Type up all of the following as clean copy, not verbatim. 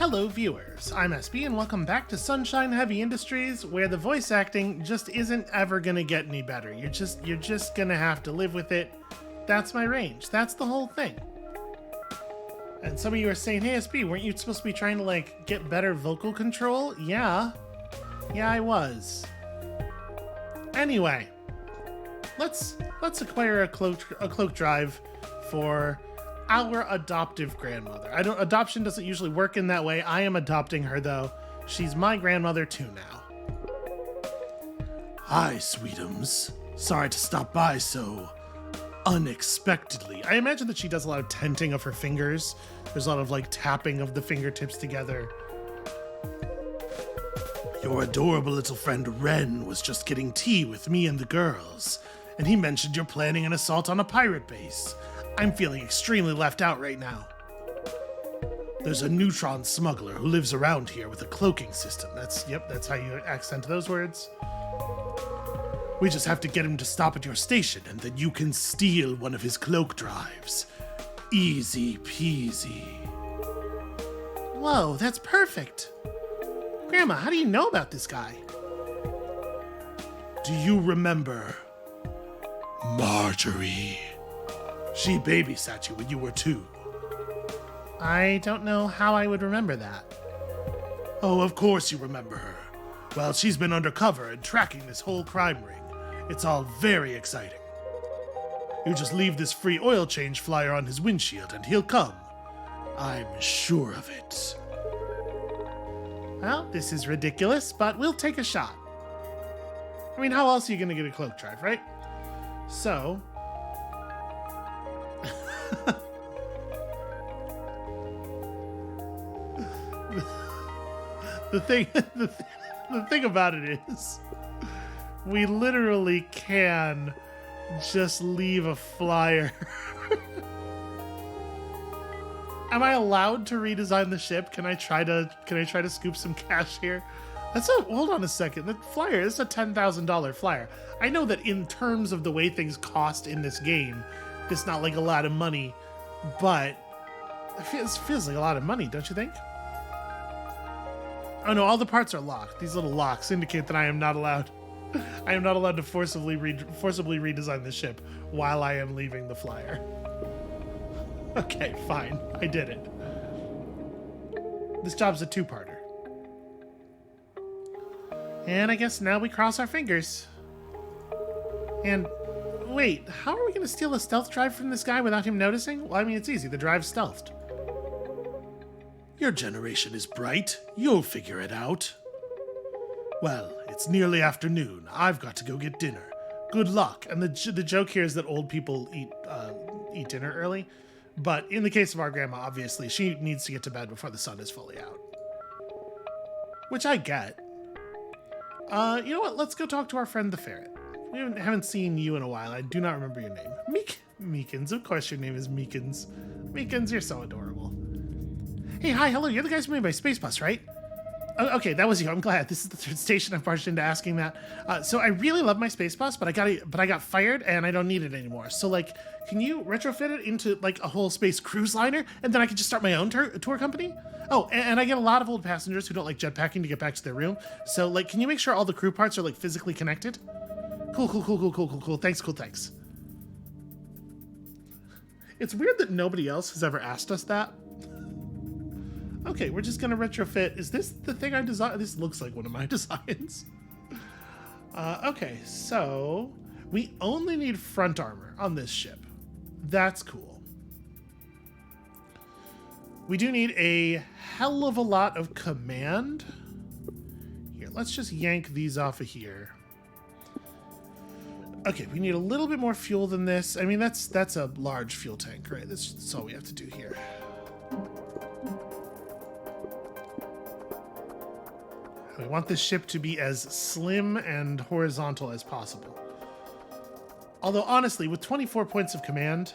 Hello viewers, I'm SB and welcome back to Sunshine Heavy Industries, where the voice acting just isn't ever gonna get any better. You're just gonna have to live with it. That's my range. That's the whole thing. And some of you are saying, hey SB, weren't you supposed to be trying to get better vocal control? Yeah, I was. Anyway, let's acquire a cloak drive for our adoptive grandmother. Adoption doesn't usually work in that way. I am adopting her though. She's my grandmother too now. Hi, sweetums. Sorry to stop by so unexpectedly. I imagine that she does a lot of tenting of her fingers. There's a lot of tapping of the fingertips together. Your adorable little friend Ren was just getting tea with me and the girls, and he mentioned you're planning an assault on a pirate base. I'm feeling extremely left out right now. There's a neutron smuggler who lives around here with a cloaking system. That's how you accent those words. We just have to get him to stop at your station, and then you can steal one of his cloak drives. Easy peasy. Whoa, that's perfect. Grandma, how do you know about this guy? Do you remember Marjorie? She babysat you when you were 2. I don't know how I would remember that. Oh, of course you remember her. Well, she's been undercover and tracking this whole crime ring. It's all very exciting. You just leave this free oil change flyer on his windshield and he'll come. I'm sure of it. Well, this is ridiculous, but we'll take a shot. I mean, how else are you going to get a cloak drive, right? So... the thing about it is, we literally can just leave a flyer. Am I allowed to redesign the ship? Can I try to scoop some cash here? Hold on a second. The flyer is a $10,000 flyer. I know that in terms of the way things cost in this game, it's not like a lot of money, but it feels like a lot of money, don't you think? Oh no, all the parts are locked. These little locks indicate that I am not allowed. I am not allowed to forcibly redesign the ship while I am leaving the flyer. Okay, fine. I did it. This job's a 2-parter. And I guess now we cross our fingers. And wait, how are we going to steal a stealth drive from this guy without him noticing? Well, I mean, it's easy. The drive's stealthed. Your generation is bright. You'll figure it out. Well, it's nearly afternoon. I've got to go get dinner. Good luck. And the joke here is that old people eat dinner early. But in the case of our grandma, obviously, she needs to get to bed before the sun is fully out. Which I get. You know what? Let's go talk to our friend the ferret. We haven't seen you in a while. I do not remember your name. Meekins. Of course your name is Meekins. Meekins, you're so adorable. Hey, hi, hello. You're the guys who made my space bus, right? Okay, that was you. I'm glad. This is the 3rd station I've barged into asking that. So I really love my space bus, but I got fired and I don't need it anymore. So can you retrofit it into a whole space cruise liner, and then I can just start my own tour company? Oh, and I get a lot of old passengers who don't like jetpacking to get back to their room. So can you make sure all the crew parts are physically connected? Cool. Thanks. It's weird that nobody else has ever asked us that. Okay, we're just gonna retrofit. Is this the thing I designed? This looks like one of my designs. Okay, so we only need front armor on this ship. That's cool. We do need a hell of a lot of command. Here, let's just yank these off of here. Okay, we need a little bit more fuel than this. I mean, that's a large fuel tank, right? That's all we have to do here. We want this ship to be as slim and horizontal as possible. Although, honestly, with 24 points of command,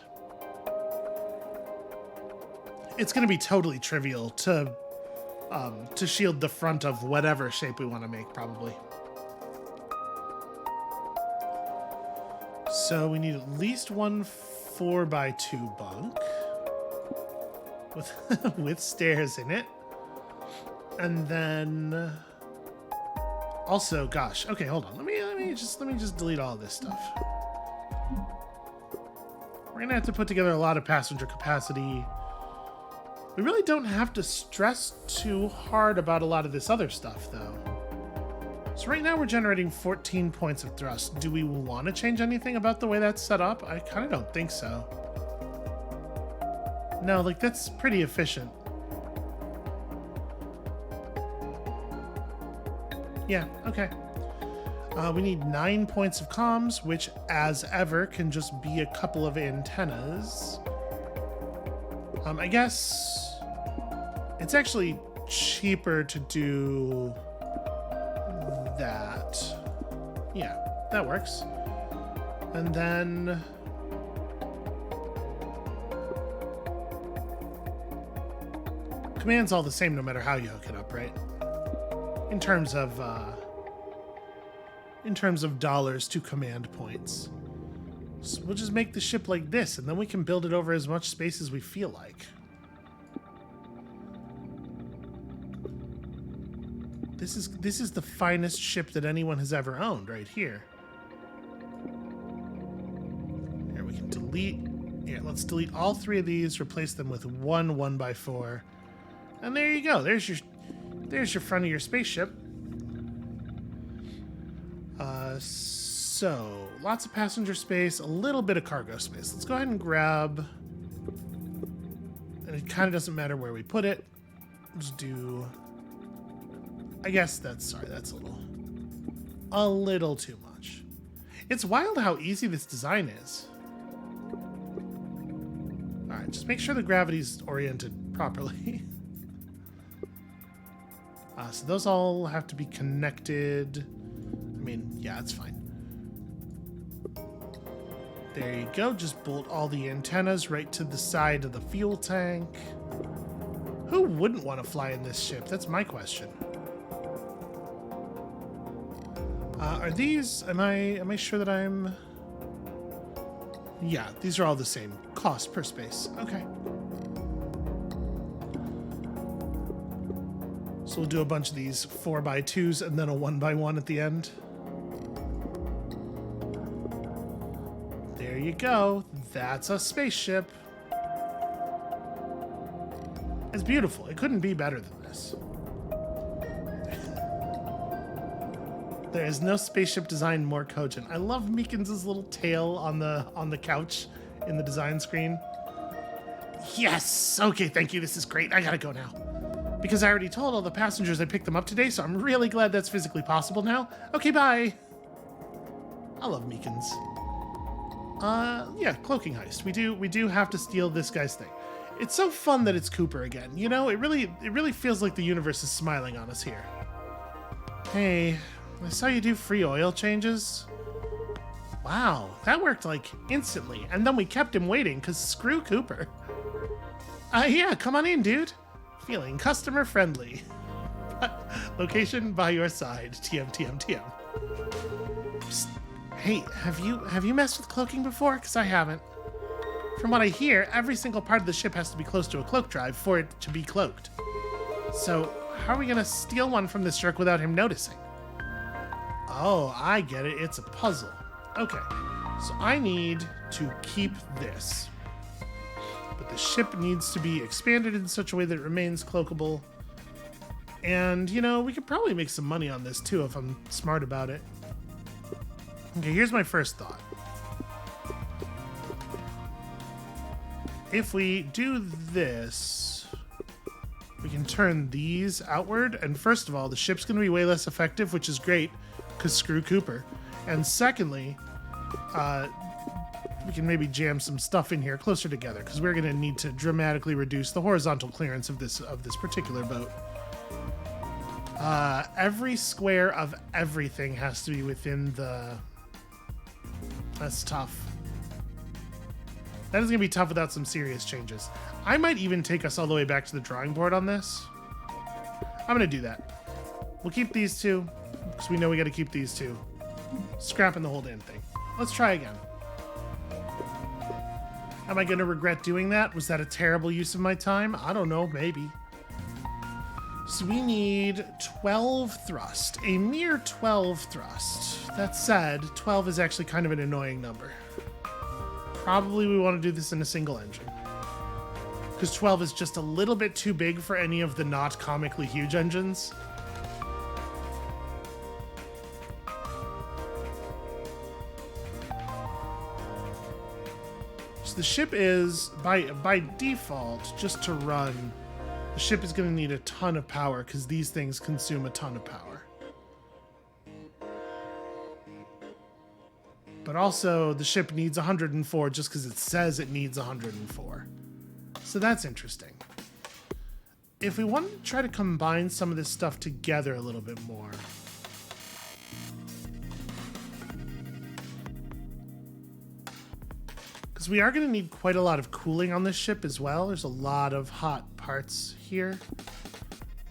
it's going to be totally trivial to shield the front of whatever shape we want to make, probably. So we need at least one 4x2 bunk with stairs in it. And then also, gosh, okay, hold on. Let me just delete all this stuff. We're gonna have to put together a lot of passenger capacity. We really don't have to stress too hard about a lot of this other stuff, though. So right now we're generating 14 points of thrust. Do we want to change anything about the way that's set up? I kind of don't think so. No, like, that's pretty efficient. Yeah, okay. We need 9 points of comms, which, as ever, can just be a couple of antennas. I guess it's actually cheaper to do that. Yeah, that works. And then command's all the same no matter how you hook it up, right? In terms of dollars to command points. So we'll just make the ship like this, and then we can build it over as much space as we feel like. This is the finest ship that anyone has ever owned right here. Here we can delete. Yeah, let's delete all 3 of these, replace them with one 1x4. And there you go. There's your front of your spaceship. So lots of passenger space, a little bit of cargo space. Let's go ahead and grab, and it kind of doesn't matter where we put it. Just do, I guess that's a little too much. It's wild how easy this design is. All right, just make sure the gravity's oriented properly. So those all have to be connected. I mean, yeah, it's fine. There you go. Just bolt all the antennas right to the side of the fuel tank. Who wouldn't want to fly in this ship? That's my question. Are these? Am I sure that I'm? Yeah, these are all the same cost per space. Okay. So we'll do a bunch of these 4x2s and then a 1x1 at the end. There you go. That's a spaceship. It's beautiful. It couldn't be better than this. There is no spaceship design more cogent. I love Meekins' little tail on the couch in the design screen. Yes! Okay, thank you. This is great. I gotta go now. Because I already told all the passengers I picked them up today, so I'm really glad that's physically possible now. Okay, bye! I love Meekins. Yeah, cloaking heist. We do have to steal this guy's thing. It's so fun that it's Cooper again. You know, it really feels like the universe is smiling on us here. Hey, I saw you do free oil changes. Wow, that worked like instantly, and then we kept him waiting because screw Cooper. Yeah, come on in, dude. Feeling customer friendly. Location by your side. TM, TM, TM. Psst. Hey, have you messed with cloaking before? Because I haven't. From what I hear, every single part of the ship has to be close to a cloak drive for it to be cloaked. So, how are we going to steal one from this jerk without him noticing? Oh, I get it. It's a puzzle. Okay, so I need to keep this. But the ship needs to be expanded in such a way that it remains cloakable. And, you know, we could probably make some money on this too if I'm smart about it. Okay, here's my first thought. If we do this, we can turn these outward. And first of all, the ship's going to be way less effective, which is great, because screw Cooper. And secondly, we can maybe jam some stuff in here closer together, because we're going to need to dramatically reduce the horizontal clearance of this particular boat. Every square of everything has to be within the... That's tough. That is going to be tough without some serious changes. I might even take us all the way back to the drawing board on this. I'm going to do that. We'll keep these two, because we know we got to keep these two. Scrapping the whole damn thing. Let's try again. Am I going to regret doing that? Was that a terrible use of my time? I don't know, maybe. So we need 12 thrust. A mere 12 thrust. That said, 12 is actually kind of an annoying number. Probably we want to do this in a single engine. Because 12 is just a little bit too big for any of the not comically huge engines. So the ship is, by default, just to run, the ship is going to need a ton of power because these things consume a ton of power. But also, the ship needs 104 just because it says it needs 104. So that's interesting. If we want to try to combine some of this stuff together a little bit more. Because we are going to need quite a lot of cooling on this ship as well. There's a lot of hot parts here.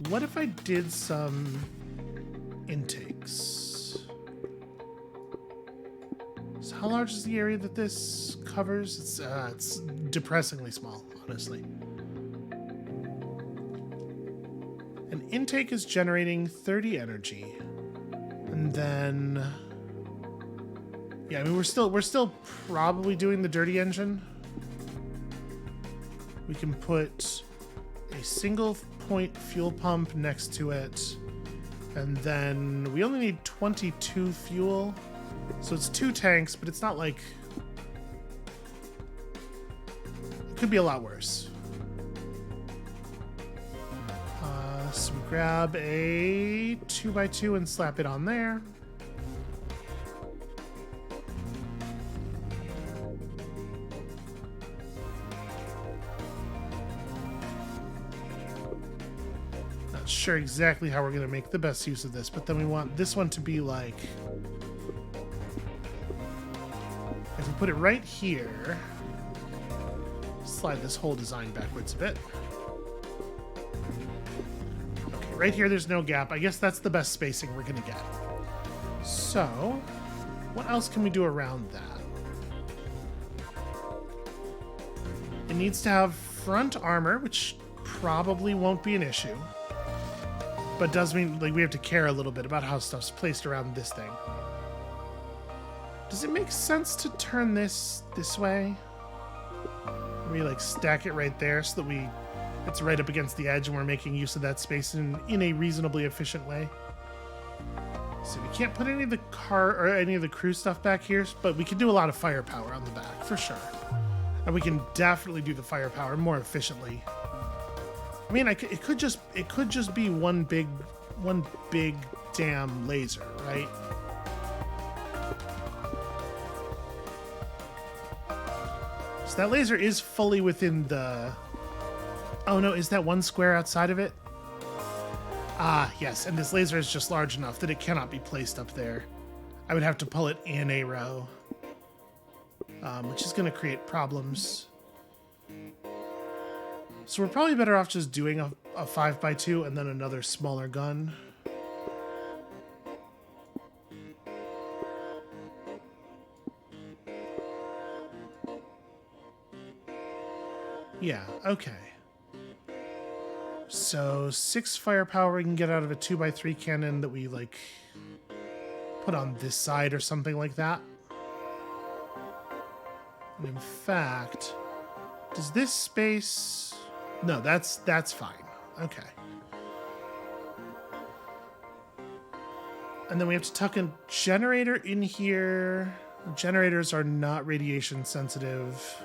What if I did some intakes? So how large is the area that this covers? It's depressingly small, honestly. An intake is generating 30 energy. And then... yeah, I mean, we're still probably doing the dirty engine. We can put a single point fuel pump next to it. And then we only need 22 fuel. So it's 2 tanks, but it's not like... it could be a lot worse. So we grab a 2x2 and slap it on there. Not sure exactly how we're going to make the best use of this, but then we want this one to be like... if we put it right here, slide this whole design backwards a bit. Okay, right here there's no gap. I guess that's the best spacing we're going to get. So, what else can we do around that? It needs to have front armor, which probably won't be an issue. But does mean like we have to care a little bit about how stuff's placed around this thing. Does it make sense to turn this way? We like stack it right there so that it's right up against the edge and we're making use of that space in a reasonably efficient way. So we can't put any of the car or any of the crew stuff back here, but we can do a lot of firepower on the back for sure. And we can definitely do the firepower more efficiently. I mean, it could just be one big damn laser, right? So that laser is fully within the... oh no, is that one square outside of it? Ah, yes, and this laser is just large enough that it cannot be placed up there. I would have to pull it in a row, which is going to create problems. So we're probably better off just doing a 5x2 and then another smaller gun. Yeah, okay. So 6 firepower we can get out of a 2x3 cannon that we like put on this side or something like that. And in fact, does this space... no, that's fine. Okay. And then we have to tuck a generator in here. Generators are not radiation sensitive.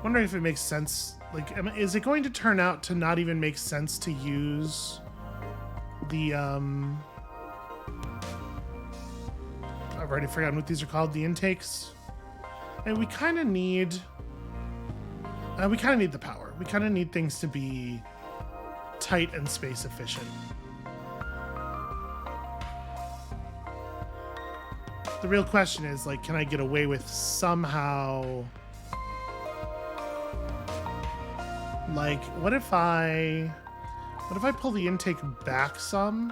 Wondering if it makes sense. Like, is it going to turn out to not even make sense to use the I've already forgotten what these are called, the intakes. And we kind of need the power. We kind of need things to be tight and space efficient. The real question is, like, can I get away with somehow... like, what if I pull the intake back some?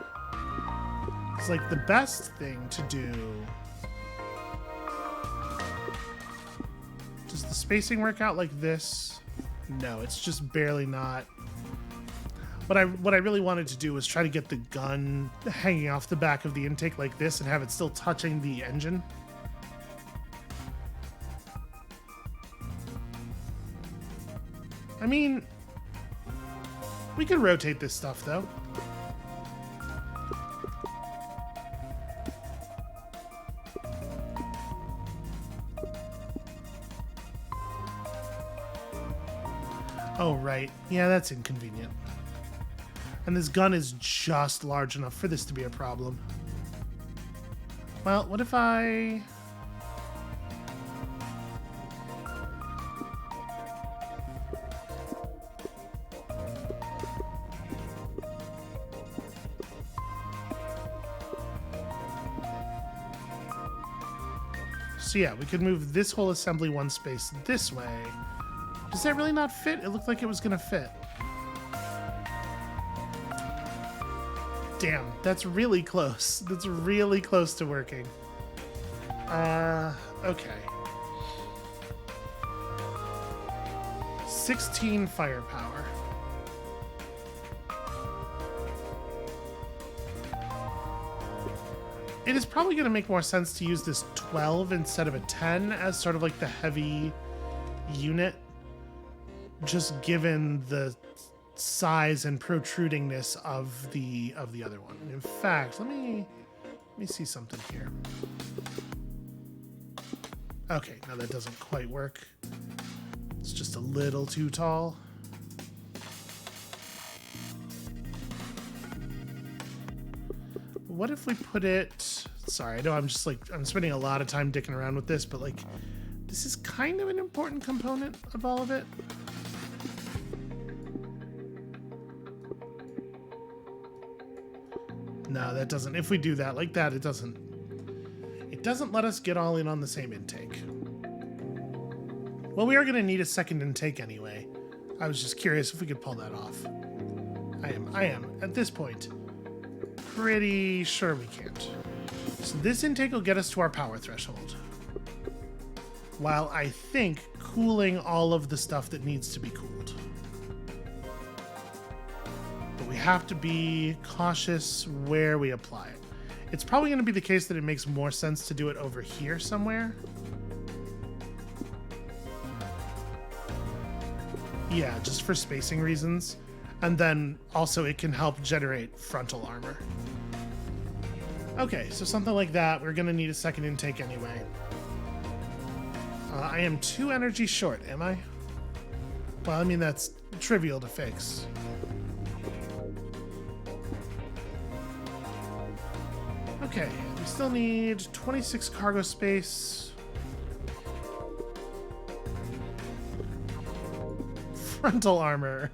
It's like the best thing to do. Does this spacing work out like this? No, it's just barely not. What I really wanted to do was try to get the gun hanging off the back of the intake like this and have it still touching the engine. I mean, we could rotate this stuff though. Oh, right. Yeah, that's inconvenient. And this gun is just large enough for this to be a problem. Well, what if I... So yeah, we could move this whole assembly one space this way. Does that really not fit? It looked like it was gonna fit. Damn, that's really close. That's really close to working. Okay. 16 firepower. It is probably going to make more sense to use this 12 instead of a 10 as sort of like the heavy unit, just given the size and protrudingness of the other one. In fact, let me see something here. Okay, no, that doesn't quite work. It's just a little too tall. What if we put it... Sorry, I know I'm spending a lot of time dicking around with this, but like, this is kind of an important component of all of it. No, that doesn't. If we do that like that, it doesn't let us get all in on the same intake. Well, we are going to need a second intake anyway. I was just curious if we could pull that off. I am at this point pretty sure we can't. So this intake will get us to our power threshold, while I think cooling all of the stuff that needs to be cooled. But we have to be cautious where we apply it. It's probably going to be the case that it makes more sense to do it over here somewhere. Yeah, just for spacing reasons. And then also it can help generate frontal armor. Okay, so something like that. We're going to need a second intake anyway. I am 2 energy short, am I? Well, I mean, that's trivial to fix. Okay, we still need 26 cargo space. Frontal armor.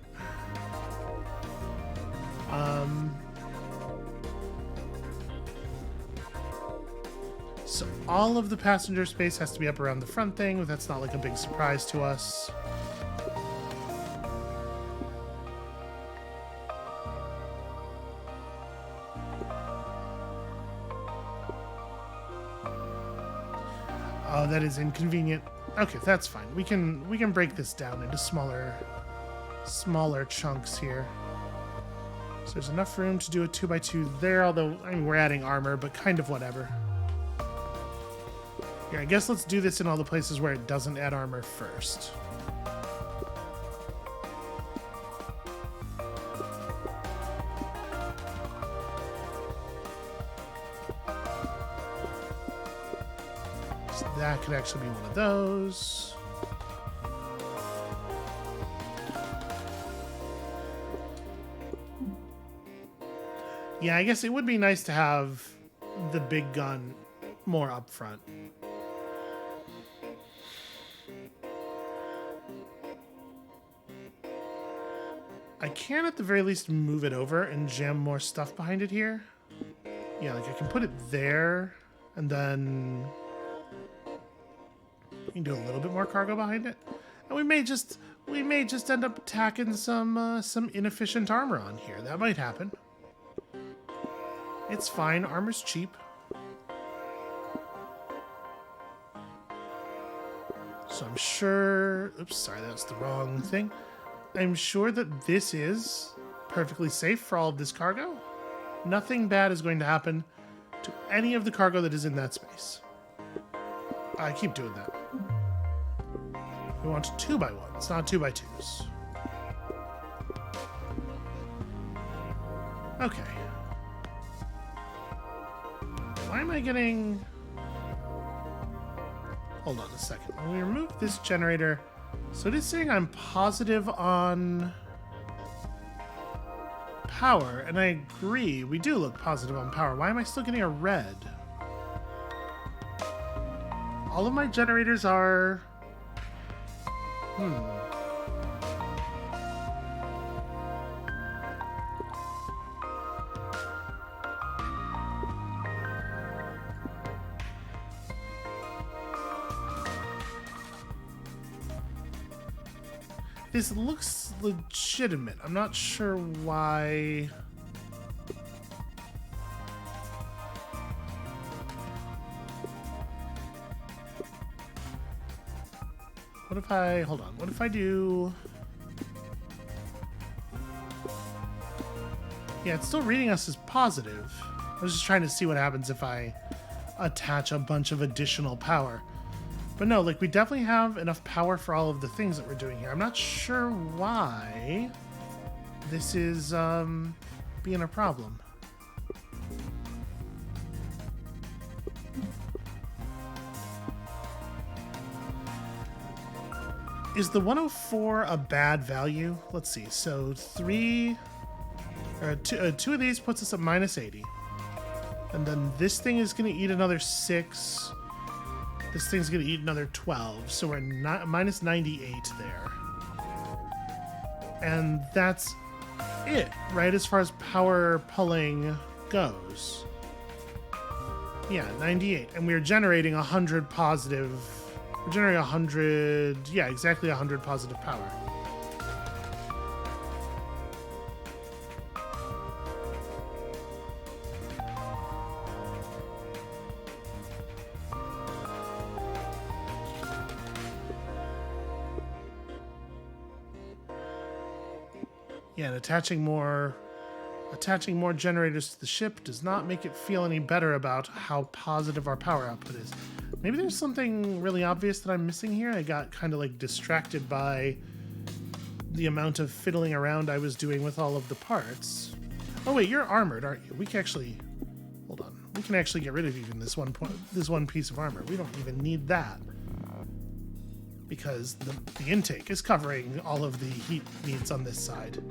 So all of the passenger space has to be up around the front thing, but that's not like a big surprise to us. Oh, that is inconvenient. Okay, that's fine. We can break this down into smaller chunks here. So there's enough room to do a 2x2 there, although, I mean, we're adding armor, but kind of whatever. Here, I guess let's do this in all the places where it doesn't add armor first. So that could actually be one of those. Yeah, I guess it would be nice to have the big gun more up front. I can at the very least move it over and jam more stuff behind it here. Yeah, like I can put it there and then you can do a little bit more cargo behind it. And we may just end up tacking some inefficient armor on here. That might happen. It's fine. Armor's cheap. So I'm sure... Oops, sorry, that's the wrong thing. I'm sure that this is perfectly safe for all of this cargo. Nothing bad is going to happen to any of the cargo that is in that space. I keep doing that. We want 2x1s, not 2x2s. Okay. Why am I getting... Hold on a second. When we remove this generator... So it is saying I'm positive on power, and I agree. We do look positive on power. Why am I still getting a red? All of my generators are... This looks legitimate. I'm not sure why... What if I... Hold on. What if I do... Yeah, it's still reading us as positive. I was just trying to see what happens if I attach a bunch of additional power. But no, like, we definitely have enough power for all of the things that we're doing here. I'm not sure why this is being a problem. Is the 104 a bad value? Let's see. So two of these puts us at minus 80. And then this thing is going to eat another 6. This thing's going to eat another 12. So we're minus 98 there. And that's it, right? As far as power pulling goes. Yeah, 98. And we're generating 100 positive... We're generating 100... Yeah, exactly 100 positive power. Yeah, and attaching more generators to the ship does not make it feel any better about how positive our power output is. Maybe there's something really obvious that I'm missing here. I got kind of like distracted by the amount of fiddling around I was doing with all of the parts. Oh wait, you're armored, aren't you? We can actually... Hold on. We can actually get rid of even this one piece of armor. We don't even need that. Because the intake is covering all of the heat needs on this side.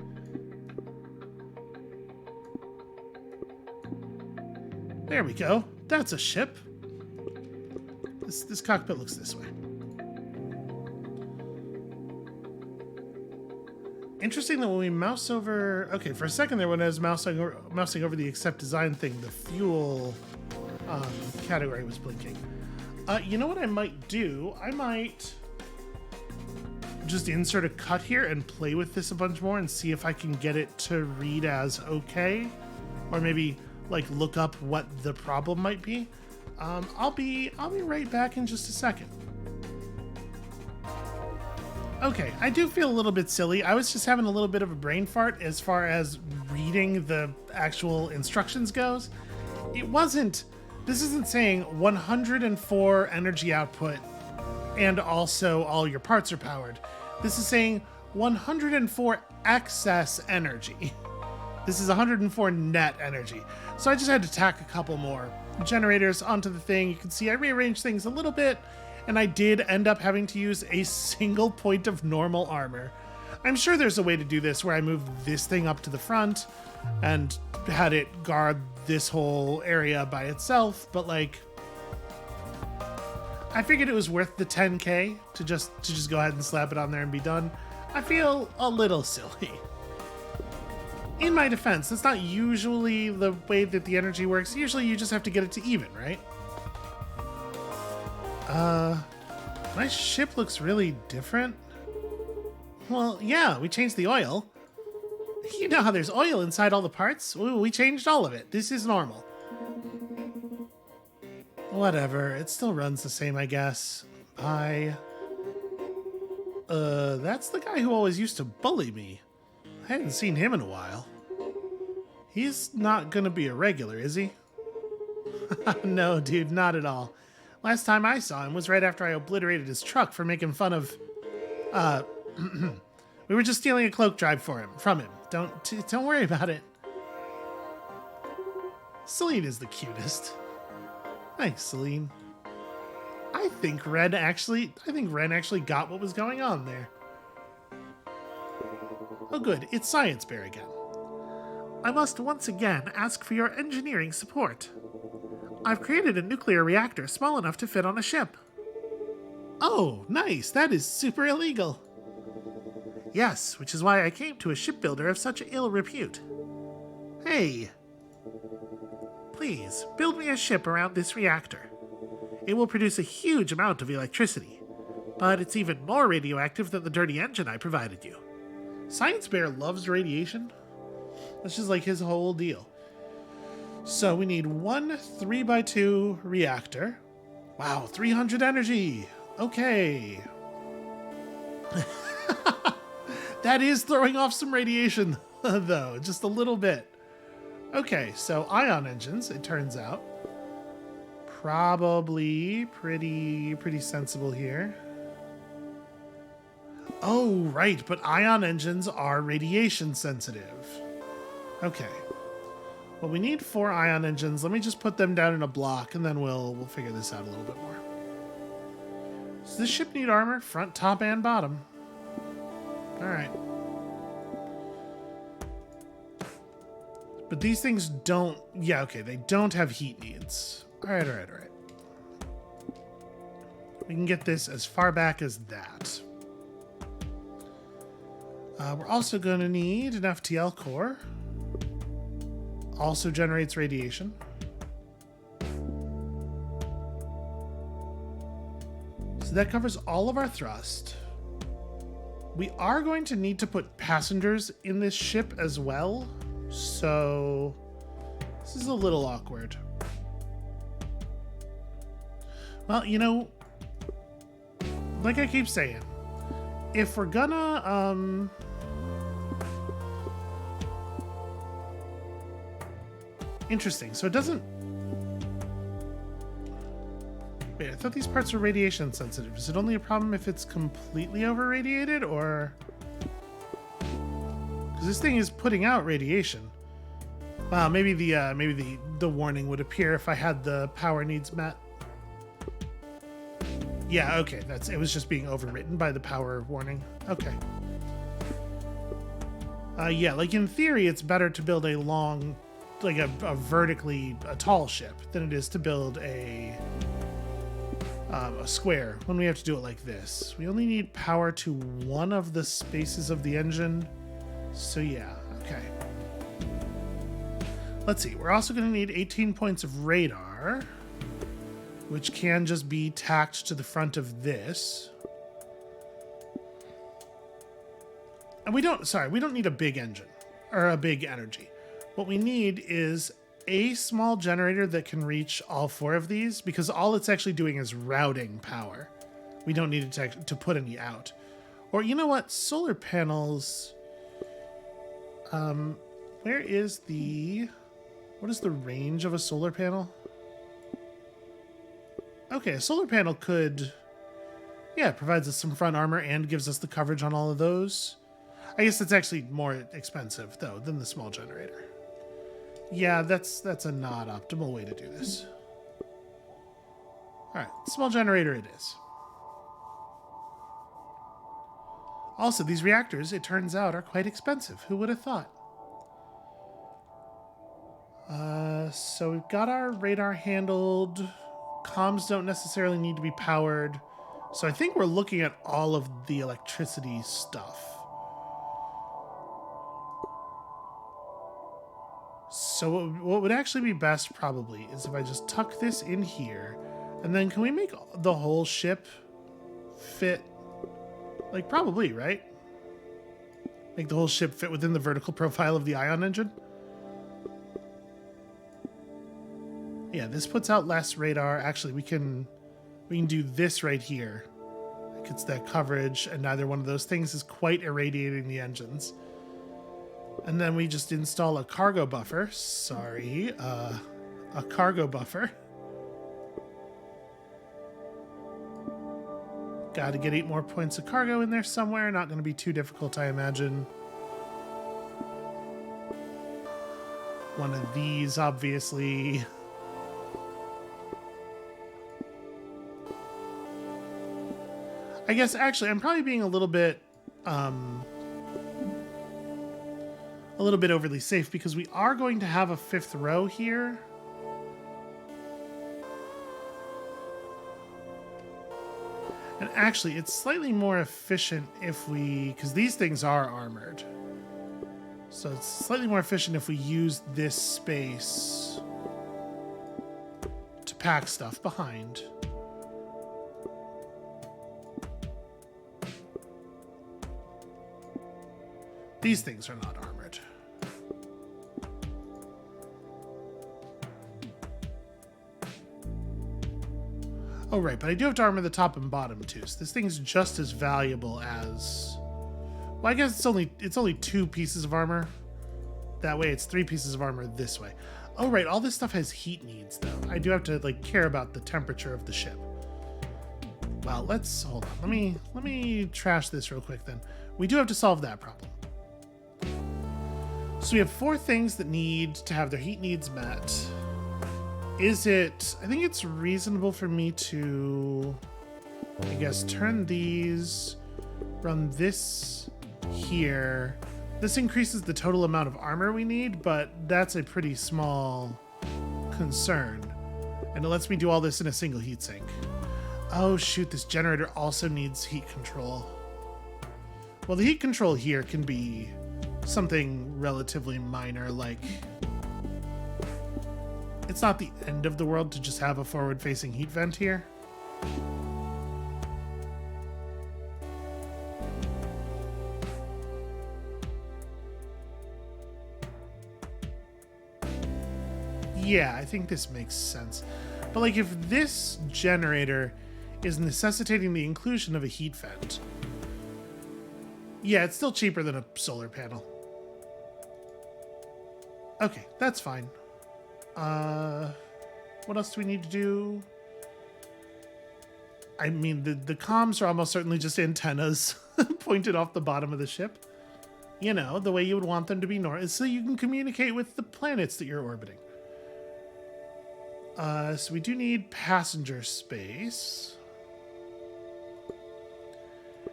There we go. That's a ship. This cockpit looks this way. Interesting that when we mouse over... Okay, for a second there when I was mousing over the accept design thing, the fuel category was blinking. You know what I might do? I might just insert a cut here and play with this a bunch more and see if I can get it to read as okay. Or maybe like look up what the problem might be. I'll be right back in just a second. Okay, I do feel a little bit silly. I was just having a little bit of a brain fart as far as reading the actual instructions goes. This isn't saying 104 energy output and also all your parts are powered. This is saying 104 excess energy. This is 104 net energy. So I just had to tack a couple more generators onto the thing. You can see I rearranged things a little bit, and I did end up having to use a single point of normal armor. I'm sure there's a way to do this where I moved this thing up to the front and had it guard this whole area by itself, but like, I figured it was worth the 10k to just go ahead and slap it on there and be done. I feel a little silly. In my defense, that's not usually the way that the energy works. Usually you just have to get it to even, right? My ship looks really different. Well, yeah, we changed the oil. You know how there's oil inside all the parts? Ooh, we changed all of it. This is normal. Whatever, it still runs the same, I guess. Bye. That's the guy who always used to bully me. I hadn't seen him in a while. He's not gonna be a regular, is he? No, dude, not at all. Last time I saw him was right after I obliterated his truck for making fun of... we were just stealing a cloak drive from him. Don't worry about it. Celine is the cutest. Thanks, Celine. I think Ren actually got what was going on there. Oh good, it's Science Bear again. I must once again ask for your engineering support. I've created a nuclear reactor small enough to fit on a ship. Oh, nice. That is super illegal. Yes, which is why I came to a shipbuilder of such ill repute. Hey. Please, build me a ship around this reactor. It will produce a huge amount of electricity, but it's even more radioactive than the dirty engine I provided you. Science Bear loves radiation. That's just like his whole deal. So we need one 3x2 reactor. Wow, 300 energy. Okay. That is throwing off some radiation, though, just a little bit. Okay, so ion engines, it turns out. Probably pretty sensible here. Oh, right, but ion engines are radiation sensitive. Okay. Well, we need 4 ion engines. Let me just put them down in a block, and then we'll figure this out a little bit more. Does this ship need armor? Front, top, and bottom. Alright. But these things don't... Yeah, okay, they don't have heat needs. Alright. We can get this as far back as that. We're also going to need an FTL core. Also generates radiation. So that covers all of our thrust. We are going to need to put passengers in this ship as well. So this is a little awkward. Well, you know, like I keep saying, if we're gonna, interesting. So it doesn't... Wait, I thought these parts were radiation sensitive. Is it only a problem if it's completely over-radiated, or... Because this thing is putting out radiation. Wow, maybe the warning would appear if I had the power needs met. Yeah, okay, it was just being overwritten by the power warning. Okay. Yeah, like in theory, it's better to build a long, like a vertically tall ship than it is to build a square when we have to do it like this. We only need power to one of the spaces of the engine. So yeah, okay. Let's see, we're also going to need 18 points of radar, which can just be tacked to the front of this. And we don't need a big engine or a big energy. What we need is a small generator that can reach all 4 of these, because all it's actually doing is routing power. We don't need it to put any out. Or you know what? Solar panels. What is the range of a solar panel? Okay, a solar panel could, yeah, provides us some front armor and gives us the coverage on all of those. I guess it's actually more expensive, though, than the small generator. Yeah, that's a not optimal way to do this. All right, small generator it is. Also, these reactors, it turns out, are quite expensive. Who would have thought? So we've got our radar handled. Comms don't necessarily need to be powered. So I think we're looking at all of the electricity stuff. So what would actually be best probably is if I just tuck this in here, and then can we make the whole ship fit? Like probably, right? Make the whole ship fit within the vertical profile of the ion engine? Yeah, this puts out less radar. Actually, we can do this right here. Gets that coverage, and neither one of those things is quite irradiating the engines. And then we just install a cargo buffer. Sorry, a cargo buffer. Got to get 8 more points of cargo in there somewhere. Not going to be too difficult, I imagine. One of these, obviously. I guess, actually, I'm probably being a little bit overly safe because we are going to have a 5th row here. And actually, it's slightly more efficient if we... because these things are armored. So it's slightly more efficient if we use this space to pack stuff behind. These things are not armored. Oh, right, but I do have to armor the top and bottom, too. So this thing's just as valuable as... well, I guess it's only 2 pieces of armor. That way, it's 3 pieces of armor this way. Oh, right, all this stuff has heat needs, though. I do have to, like, care about the temperature of the ship. Well, let's... hold on. Let me trash this real quick, then. We do have to solve that problem. So we have 4 things that need to have their heat needs met. Is it... I think it's reasonable for me to... I guess turn these... run this here. This increases the total amount of armor we need, but that's a pretty small concern. And it lets me do all this in a single heatsink. Oh shoot, this generator also needs heat control. Well, the heat control here can be something relatively minor, like... it's not the end of the world to just have a forward-facing heat vent here. Yeah, I think this makes sense. But like if this generator is necessitating the inclusion of a heat vent, yeah, it's still cheaper than a solar panel. Okay, that's fine. What else do we need to do? I mean, the comms are almost certainly just antennas pointed off the bottom of the ship. You know, the way you would want them to be so you can communicate with the planets that you're orbiting. So we do need passenger space.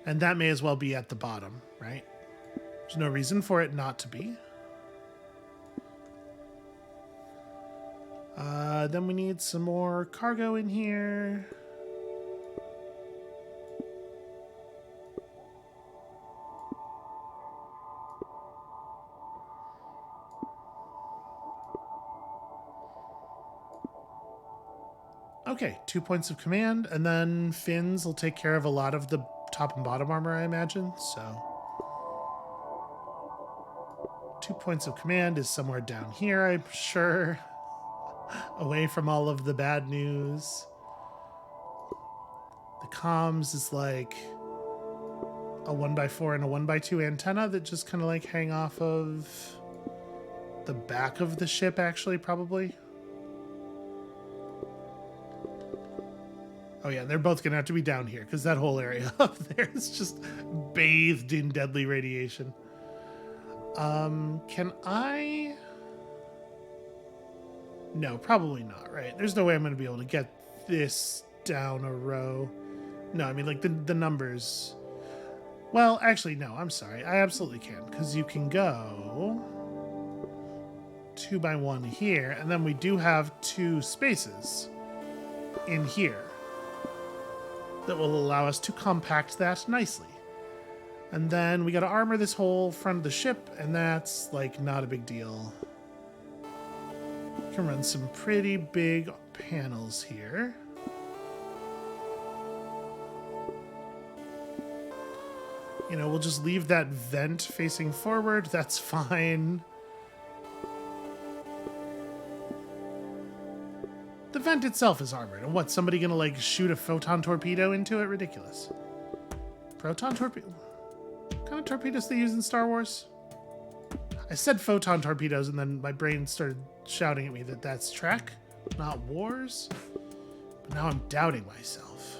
And that may as well be at the bottom, right? There's no reason for it not to be. Then we need some more cargo in here. Okay, 2 points of command, and then fins will take care of a lot of the top and bottom armor, I imagine, so... 2 points of command is somewhere down here, I'm sure. Away from all of the bad news. The comms is like a 1x4 and a 1x2 antenna that just kind of like hang off of the back of the ship, actually, probably. Oh yeah, they're both gonna have to be down here because that whole area up there is just bathed in deadly radiation. Can I... No, probably not, right? There's no way I'm gonna be able to get this down a row. No, I mean like the numbers. Well, actually, no, I'm sorry. I absolutely can, because you can go 2x1 here, and then we do have 2 spaces in here that will allow us to compact that nicely. And then we got to armor this whole front of the ship, and that's like not a big deal. Can run some pretty big panels here. You know, we'll just leave that vent facing forward. That's fine. The vent itself is armored. And what, somebody gonna like shoot a photon torpedo into it? Ridiculous. Proton torpedo? What kind of torpedoes they use in Star Wars? I said photon torpedoes, and then my brain started shouting at me that that's Trek, not Wars. But now I'm doubting myself.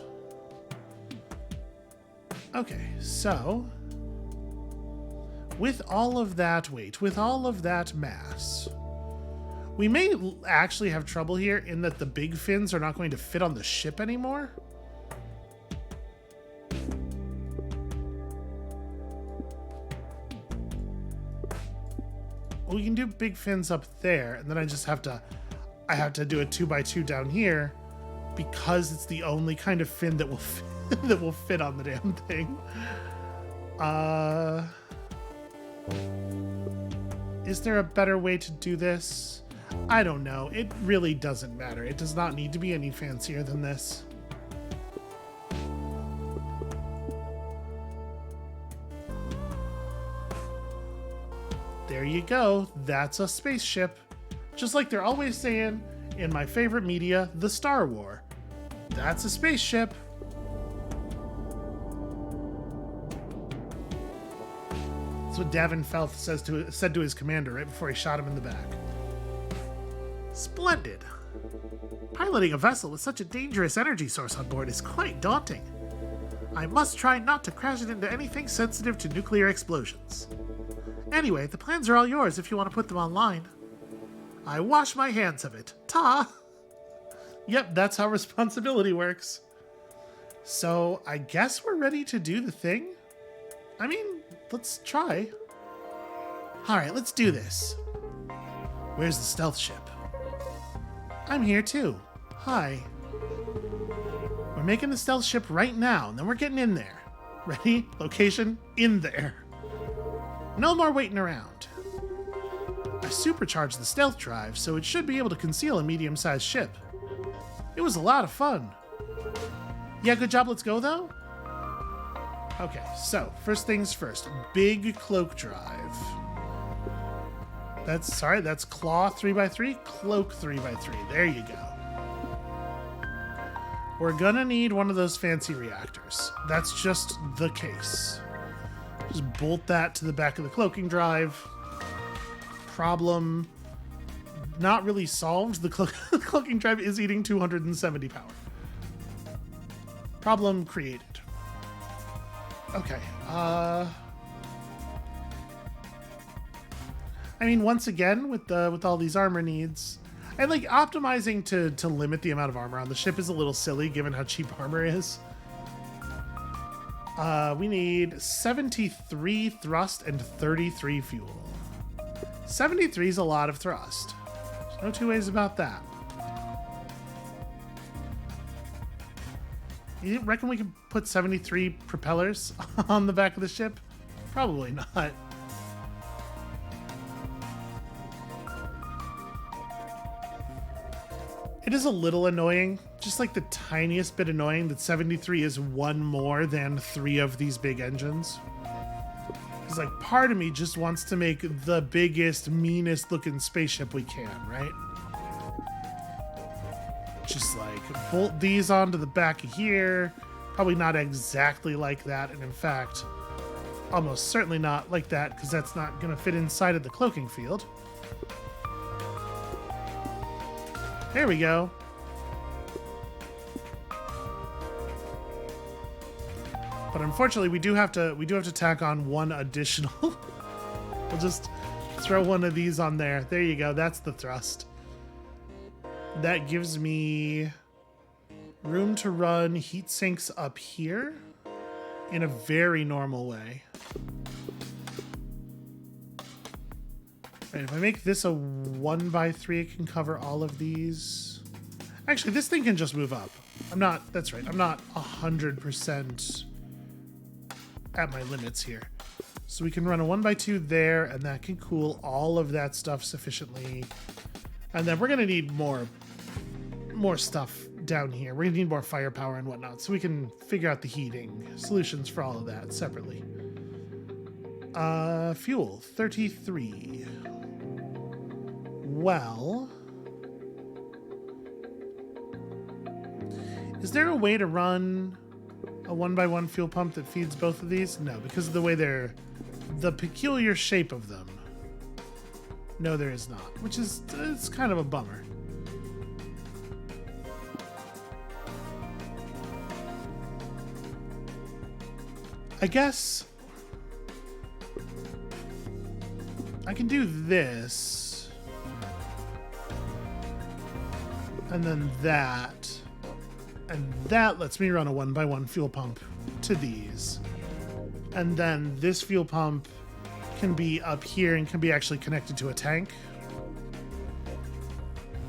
Okay, so with all of that weight, with all of that mass, we may actually have trouble here in that the big fins are not going to fit on the ship anymore. We can do big fins up there, and then I have to do a 2x2 down here because it's the only kind of fin that will fit, that will fit on the damn thing. Is there a better way to do this? I don't know. It really doesn't matter. It does not need to be any fancier than this. There you go. That's a spaceship. Just like they're always saying in my favorite media, the Star War. That's a spaceship. That's what Davin Felth said to his commander right before he shot him in the back. Splendid. Piloting a vessel with such a dangerous energy source on board is quite daunting. I must try not to crash it into anything sensitive to nuclear explosions. Anyway, the plans are all yours if you want to put them online. I wash my hands of it. Ta! Yep, that's how responsibility works. So, I guess we're ready to do the thing? I mean, let's try. Alright, let's do this. Where's the stealth ship? I'm here too. Hi. We're making the stealth ship right now, and then we're getting in there. Ready? Location? In there. No more waiting around. I supercharged the stealth drive, so it should be able to conceal a medium-sized ship. It was a lot of fun. Yeah, good job, let's go though? Okay, so, first things first. Big cloak drive. That's claw 3x3, cloak 3x3. There you go. We're gonna need one of those fancy reactors. That's just the case. Just bolt that to the back of the cloaking drive. Problem not really solved. The cloaking drive is eating 270 power. Problem created. Okay. I mean, once again, with all these armor needs, and like optimizing to limit the amount of armor on the ship is a little silly given how cheap armor is. We need 73 thrust and 33 fuel. 73 is a lot of thrust. There's no two ways about that. You reckon we could put 73 propellers on the back of the ship? Probably not. It is a little annoying, just like the tiniest bit annoying, that 73 is one more than 3 of these big engines. It's like part of me just wants to make the biggest, meanest looking spaceship we can, right? Just like bolt these onto the back of here. Probably not exactly like that, and in fact, almost certainly not like that, because that's not going to fit inside of the cloaking field. There we go. But unfortunately, we do have to tack on one additional. We'll just throw one of these on there. There you go. That's the thrust. That gives me room to run heat sinks up here in a very normal way. Right, if I make this a 1x3, it can cover all of these. Actually, this thing can just move up. That's right, I'm not 100% at my limits here. So we can run a 1x2 there, and that can cool all of that stuff sufficiently. And then we're gonna need more stuff down here. We're gonna need more firepower and whatnot, so we can figure out the heating solutions for all of that separately. Fuel, 33. Well, is there a way to run a 1x1 fuel pump that feeds both of these? No, because of the way they're... the peculiar shape of them. No, there is not, which is... it's kind of a bummer. I guess... I can do this. And then that. And that lets me run a 1x1 fuel pump to these. And then this fuel pump can be up here and can be actually connected to a tank.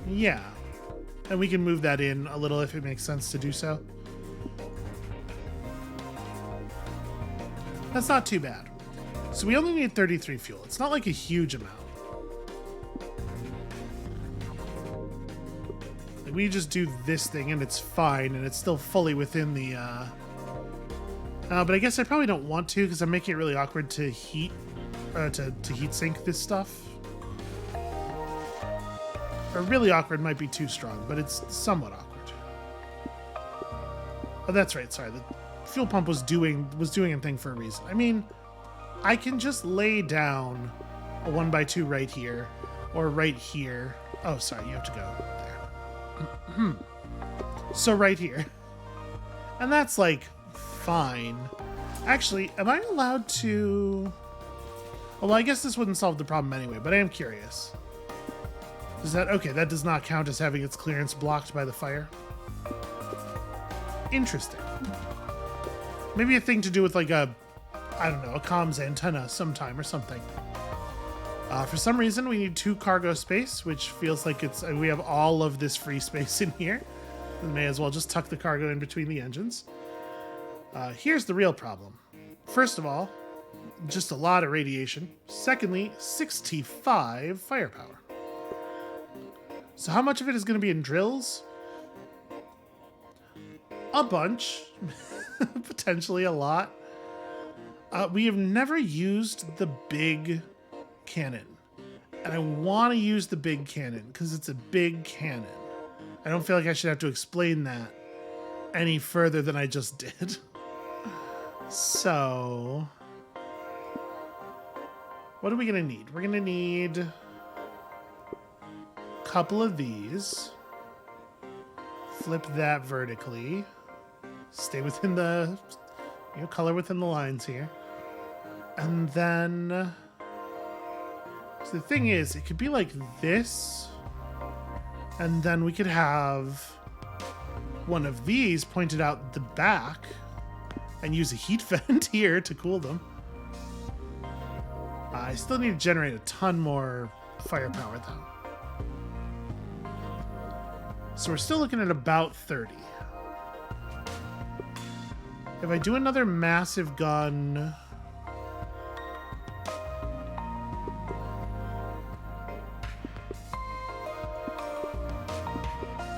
Yeah. And we can move that in a little if it makes sense to do so. That's not too bad. So we only need 33 fuel. It's not like a huge amount. Like we just do this thing and it's fine and it's still fully within the... but I guess I probably don't want to because I'm making it really awkward to heat heat sink this stuff. Or really awkward might be too strong, but it's somewhat awkward. Oh, that's right. Sorry, the fuel pump was doing a thing for a reason. I mean, I can just lay down a 1x2 right here, or right here. Oh, sorry, you have to go there. So right here, and that's like fine. Actually, am I allowed to? Well, I guess this wouldn't solve the problem anyway, but I am curious. Is that okay? That does not count as having its clearance blocked by the fire. Interesting. Maybe a thing to do with like a, I don't know, a comms antenna sometime or something. For some reason, we need 2 cargo space, which feels like it's we have all of this free space in here. We may as well just tuck the cargo in between the engines. Here's the real problem. First of all, just a lot of radiation. Secondly, 65 firepower. So how much of it is going to be in drills? A bunch. Potentially a lot. We have never used the big cannon. And I want to use the big cannon because it's a big cannon. I don't feel like I should have to explain that any further than I just did. So, what are we going to need? We're going to need a couple of these. Flip that vertically. Stay within the, color within the lines here. And then, so the thing is, it could be like this. And then we could have one of these pointed out the back and use a heat vent here to cool them. I still need to generate a ton more firepower though. So we're still looking at about 30. If I do another massive gun...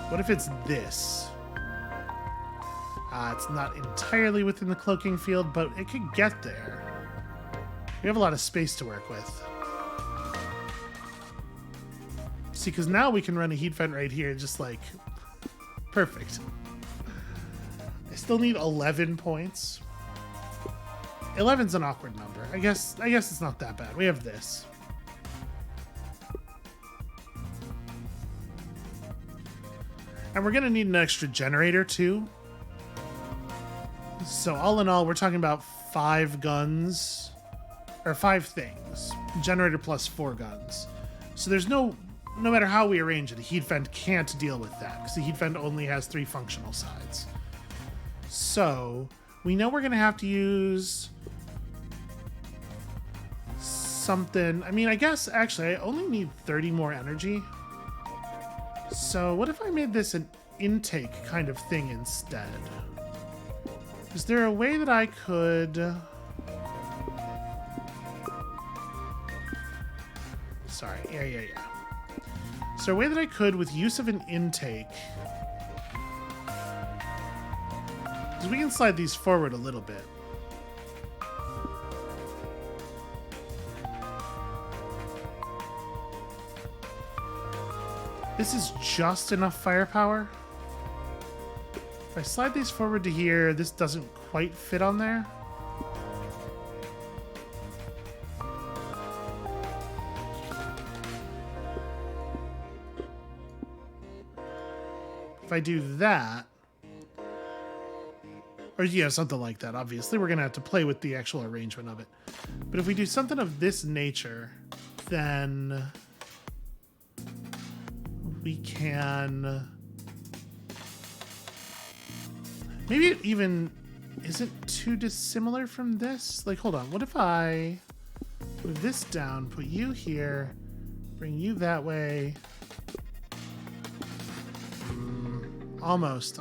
What if it's this? It's not entirely within the cloaking field, but it could get there. We have a lot of space to work with. See, because now we can run a heat vent right here, just like... perfect. I still need 11 points. 11's an awkward number. I guess it's not that bad. We have this. And we're going to need an extra generator, too. So all in all, we're talking about 5 guns. Or 5 things. Generator plus 4 guns. So there's no matter how we arrange it, a heat vent can't deal with that. Because the heat vent only has 3 functional sides. So we know we're going to have to use something. I mean, I guess, actually, I only need 30 more energy. So what if I made this an intake kind of thing instead? Is there a way that I could... Sorry, yeah. Is there a way that I could, with use of an intake... Because we can slide these forward a little bit. This is just enough firepower. If I slide these forward to here, this doesn't quite fit on there. If I do that, or yeah, something like that, obviously we're gonna have to play with the actual arrangement of it. But if we do something of this nature, then we can maybe it even isn't too dissimilar from this. Like, hold on, what if I move this down, put you here, bring you that way? Almost.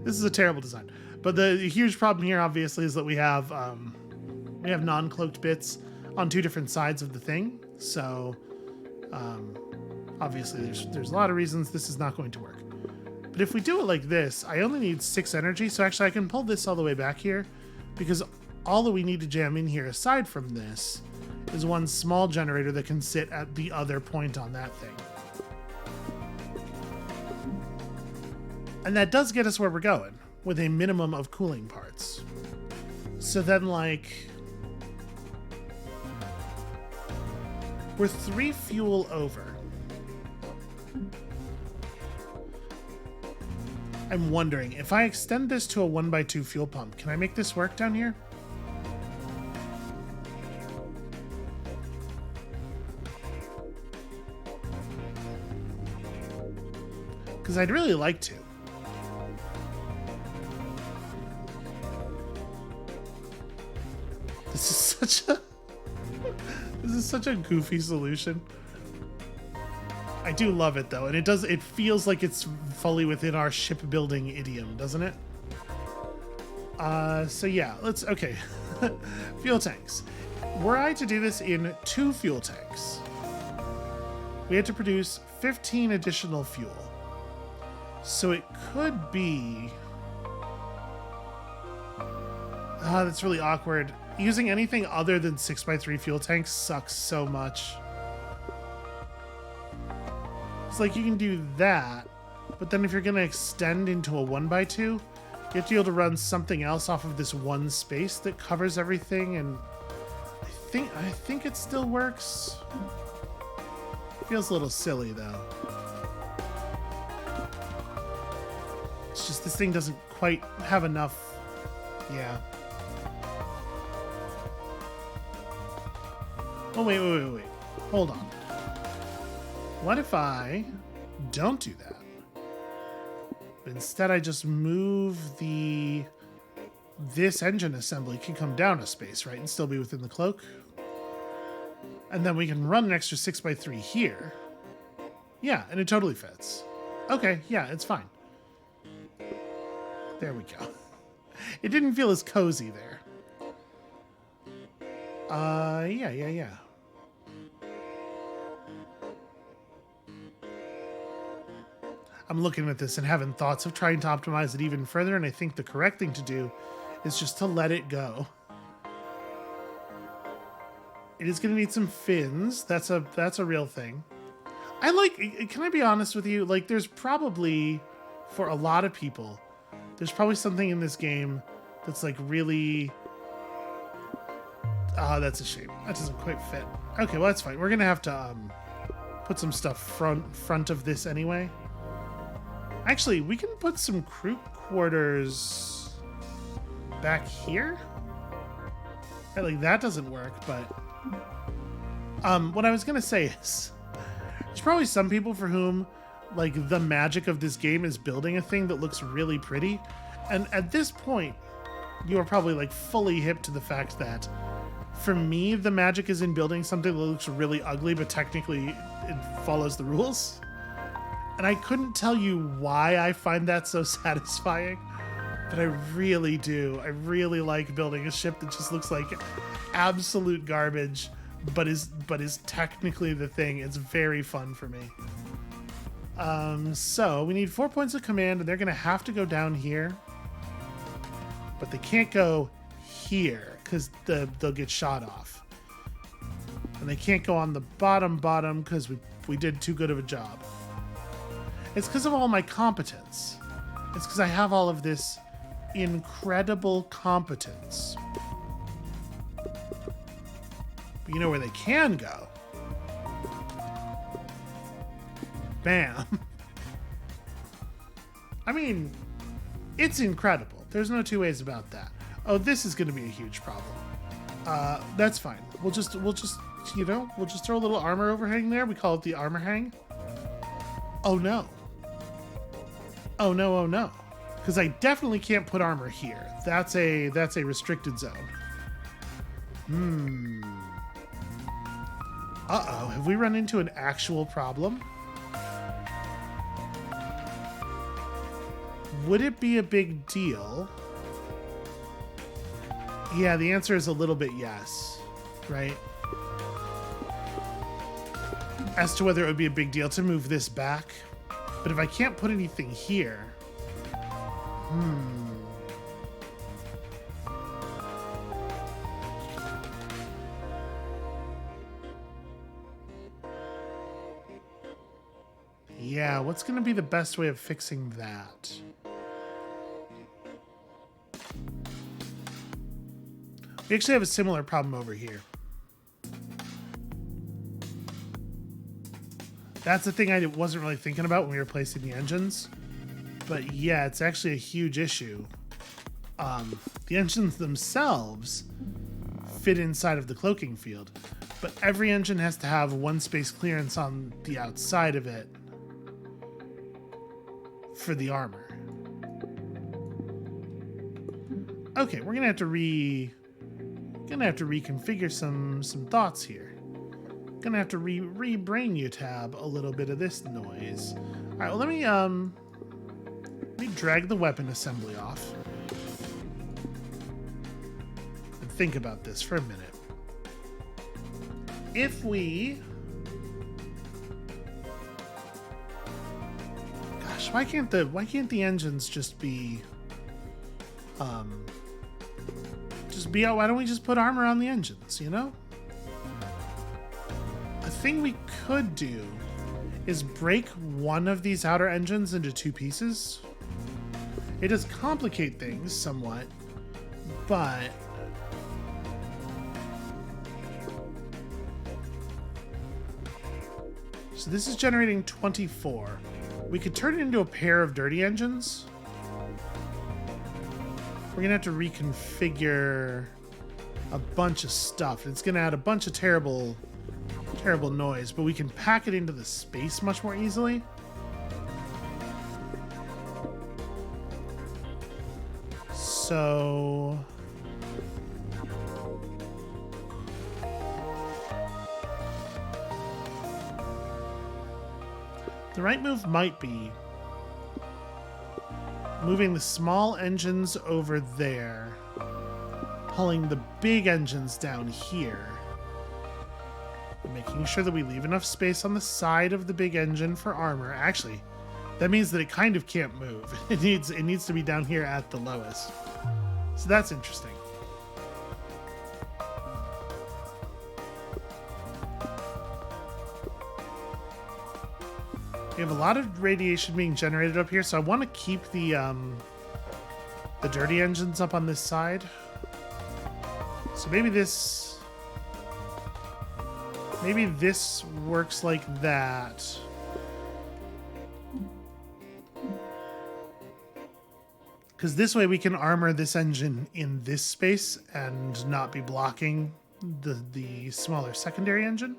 This is a terrible design. But the huge problem here, obviously, is that we have non-cloaked bits on two different sides of the thing. So, obviously, there's a lot of reasons this is not going to work. But if we do it like this, I only need 6 energy. So actually, I can pull this all the way back here, because all that we need to jam in here, aside from this, is one small generator that can sit at the other point on that thing. And that does get us where we're going, with a minimum of cooling parts. So then, like, we're 3 fuel over. I'm wondering, if I extend this to a 1x2 fuel pump, can I make this work down here? Because I'd really like to. This is such a goofy solution. I do love it though, and it feels like it's fully within our shipbuilding idiom, doesn't it? So yeah, okay. Fuel tanks. Were I to do this in 2 fuel tanks, we had to produce 15 additional fuel. So it could be... that's really awkward. Using anything other than 6x3 fuel tanks sucks so much. It's like you can do that, but then if you're going to extend into a 1x2, you have to be able to run something else off of this one space that covers everything, and I think it still works. Feels a little silly though. It's just this thing doesn't quite have enough. Yeah. Oh, wait. Hold on. What if I don't do that? But instead I just move this engine assembly can come down a space, right? And still be within the cloak. And then we can run an extra 6x3 here. Yeah, and it totally fits. Okay, yeah, it's fine. There we go. It didn't feel as cozy there. Yeah. I'm looking at this and having thoughts of trying to optimize it even further, and I think the correct thing to do is just to let it go. It is going to need some fins. That's a real thing. Can I be honest with you? Like, there's probably, for a lot of people, there's probably something in this game that's like really... that's a shame. That doesn't quite fit. Okay, well, that's fine. We're going to have to put some stuff front of this anyway. Actually, we can put some crew quarters back here. Right, like, that doesn't work, but... what I was going to say is... There's probably some people for whom, like, the magic of this game is building a thing that looks really pretty. And at this point, you are probably, like, fully hip to the fact that, for me, the magic is in building something that looks really ugly, but technically it follows the rules. And I couldn't tell you why I find that so satisfying, but I really do. I really like building a ship that just looks like absolute garbage, but is technically the thing. It's very fun for me. So we need 4 points of command, and they're gonna have to go down here, but they can't go here because they'll get shot off, and they can't go on the bottom because we did too good of a job. It's because of all my competence. It's because I have all of this incredible competence. But you know where they can go? Bam. I mean, it's incredible. There's no two ways about that. Oh, this is going to be a huge problem. That's fine. We'll just, you know, we'll just throw a little armor overhang there. We call it the armor hang. Oh no. Oh no, oh no. Because I definitely can't put armor here. That's a restricted zone. Uh-oh, have we run into an actual problem? Would it be a big deal? Yeah, the answer is a little bit yes, right? As to whether it would be a big deal to move this back. But if I can't put anything here... Yeah, what's going to be the best way of fixing that? We actually have a similar problem over here. That's the thing I wasn't really thinking about when we were placing the engines. But yeah, it's actually a huge issue. The engines themselves fit inside of the cloaking field, but every engine has to have one space clearance on the outside of it for the armor. Okay, we're gonna have to reconfigure some thoughts here. Gonna have to re-brain you tab a little bit of this noise. All right, well let me drag the weapon assembly off and think about this for a minute. If we, gosh, why can't the engines just be why don't we just put armor on the engines, you know? A thing we could do is break one of these outer engines into two pieces. It does complicate things somewhat, but so this is generating 24. We could turn it into a pair of dirty engines. We're gonna have to reconfigure a bunch of stuff. It's gonna add a bunch of terrible noise, but we can pack it into the space much more easily. So the right move might be moving the small engines over there, pulling the big engines down here, and making sure that we leave enough space on the side of the big engine for armor. Actually, that means that it kind of can't move. It needs to be down here at the lowest. So that's interesting. We have a lot of radiation being generated up here, so I want to keep the dirty engines up on this side. So maybe this works like that. Because this way we can armor this engine in this space and not be blocking the smaller secondary engine.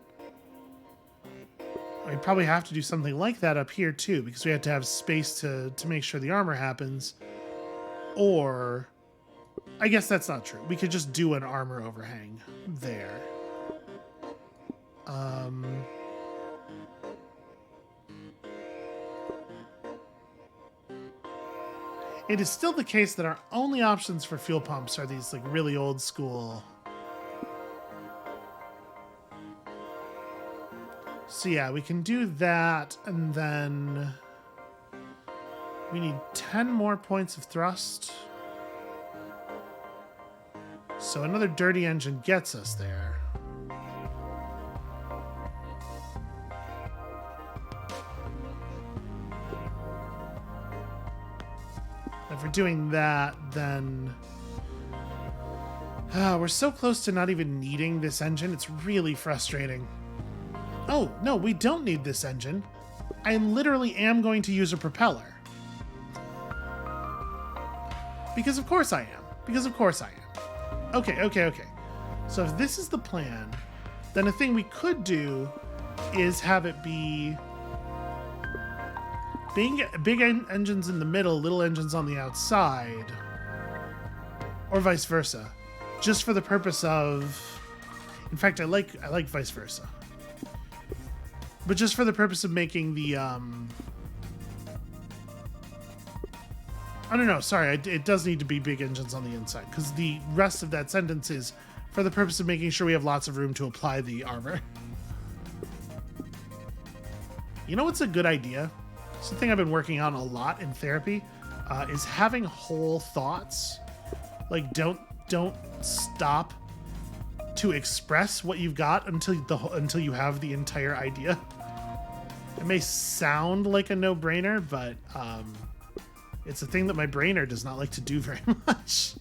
We probably have to do something like that up here too, because we have to have space to make sure the armor happens. Or, I guess that's not true. We could just do an armor overhang there. It is still the case that our only options for fuel pumps are these like really old school. So yeah, we can do that, and then we need 10 more points of thrust. So another dirty engine gets us there. if we're doing that, then we're so close to not even needing this engine. It's really frustrating. Oh, no, we don't need this engine. I literally am going to use a propeller. Because of course I am. Because of course I am. Okay. So if this is the plan, then a thing we could do is have it be big engines in the middle, little engines on the outside. Or vice versa. Just for the purpose of... In fact, I like vice versa. But just for the purpose of making the... Oh, no, sorry. It does need to be big engines on the inside. Because the rest of that sentence is for the purpose of making sure we have lots of room to apply the armor. You know what's a good idea? Something I've been working on a lot in therapy is having whole thoughts. Like, don't stop to express what you've got until you have the entire idea. It may sound like a no-brainer, but it's a thing that my brainer does not like to do very much.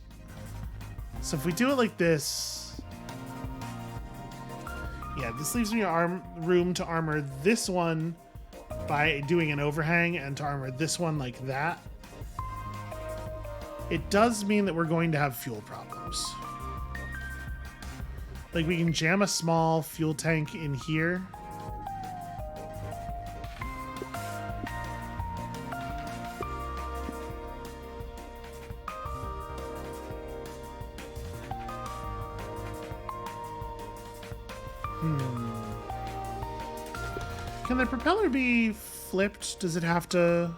So if we do it like this, yeah, this leaves me room to armor this one by doing an overhang and to armor this one like that. It does mean that we're going to have fuel problems. Like, we can jam a small fuel tank in here. Can the propeller be flipped? Does it have to...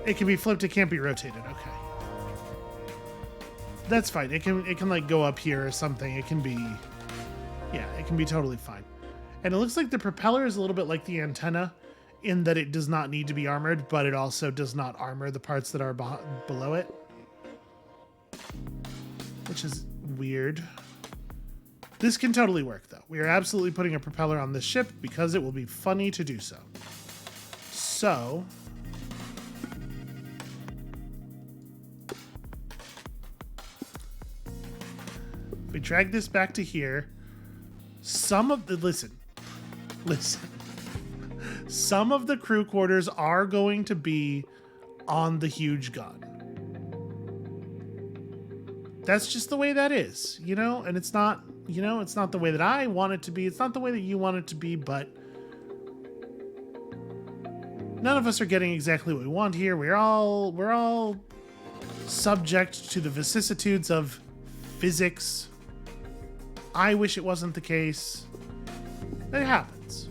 It can be flipped, it can't be rotated. Okay. That's fine. It can like go up here or something. It can be... Yeah, it can be totally fine. And it looks like the propeller is a little bit like the antenna in that it does not need to be armored, but it also does not armor the parts that are below it. Which is weird. This can totally work, though. We are absolutely putting a propeller on this ship because it will be funny to do so. So... if we drag this back to here, some of the... Listen. Some of the crew quarters are going to be on the huge gun. That's just the way that is, you know? And it's not... You know, it's not the way that I want it to be. It's not the way that you want it to be, but none of us are getting exactly what we want here. We're all subject to the vicissitudes of physics. I wish it wasn't the case. But it happens.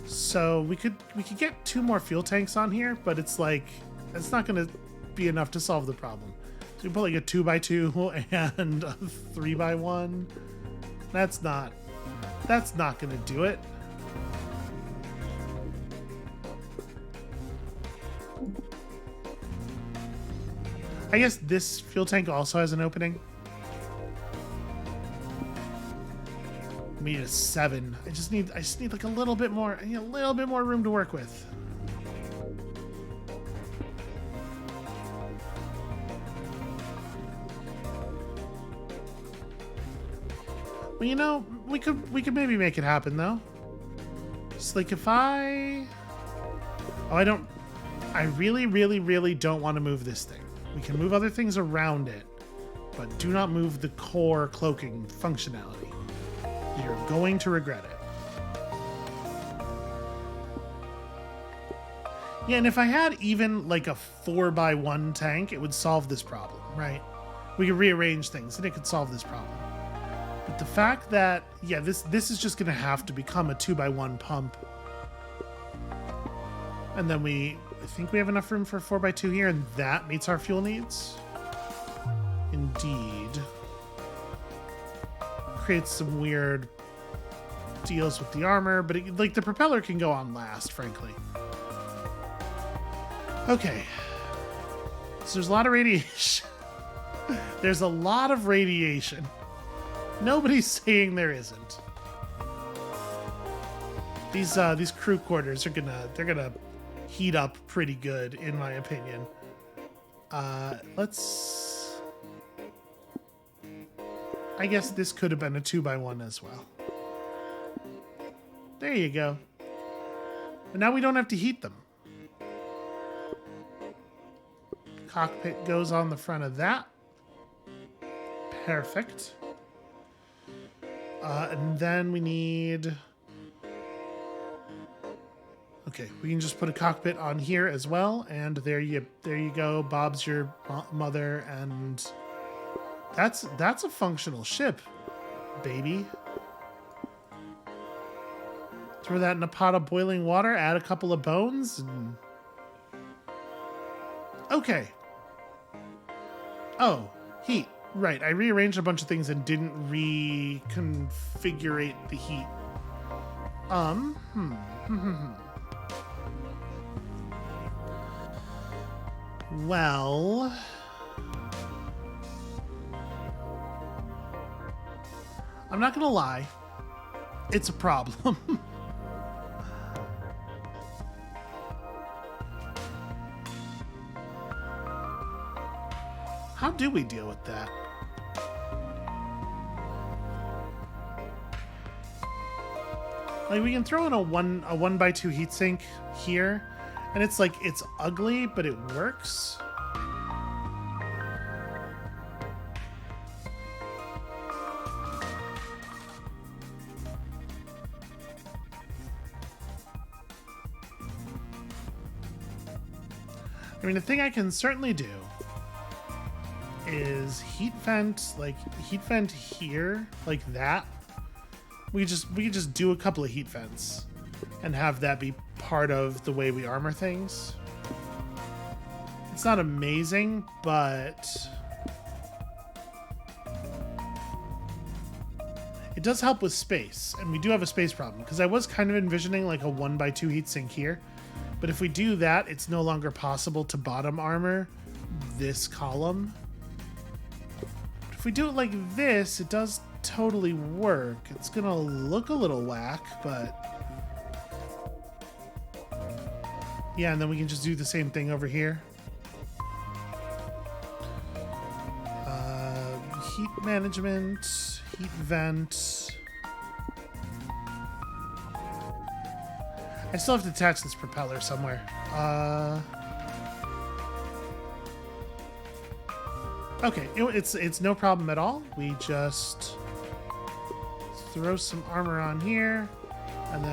So we could get 2 more fuel tanks on here, but it's like it's not going to be enough to solve the problem. So you put like a 2x2 and a 3x1. That's not gonna do it. I guess this fuel tank also has an opening. We need a 7. I just need like a little bit more. I need a little bit more room to work with. Well, you know, we could maybe make it happen though. Just like if I really don't want to move this thing. We can move other things around it, but do not move the core cloaking functionality. You're going to regret it. Yeah, and if I had even like a 4x1 tank, it would solve this problem, right? We could rearrange things and it could solve this problem. But the fact that, yeah, this is just going to have to become a 2x1 pump. And then I think we have enough room for a 4x2 here, and that meets our fuel needs. Indeed. Creates some weird deals with the armor, but like the propeller can go on last, frankly. Okay. So there's a lot of radiation. There's a lot of radiation. Nobody's saying there isn't. These crew quarters are gonna heat up pretty good, in my opinion. Let's... I guess this could have been a 2x1 as well. There you go. But now we don't have to heat them. Cockpit goes on the front of that. Perfect. And then we need... Okay, we can just put a cockpit on here as well, and there you go. Bob's your mother, and that's a functional ship, baby. Throw that in a pot of boiling water, add a couple of bones, and... Okay. Oh, heat. Right, I rearranged a bunch of things and didn't reconfigure the heat. Well... I'm not gonna lie. It's a problem. How do we deal with that? Like, we can throw in a 1x2 heatsink here, and it's like, it's ugly, but it works. I mean, the thing I can certainly do is heat vent here, like that. We could just do a couple of heat vents and have that be part of the way we armor things. It's not amazing, but it does help with space, and we do have a space problem, because I was kind of envisioning like a 1x2 heatsink here, but if we do that, it's no longer possible to bottom armor this column. If we do it like this, it does totally work. It's gonna look a little whack, but yeah, and then we can just do the same thing over here. Heat management, heat vent. I still have to attach this propeller somewhere. Okay, it's no problem at all. We just throw some armor on here, and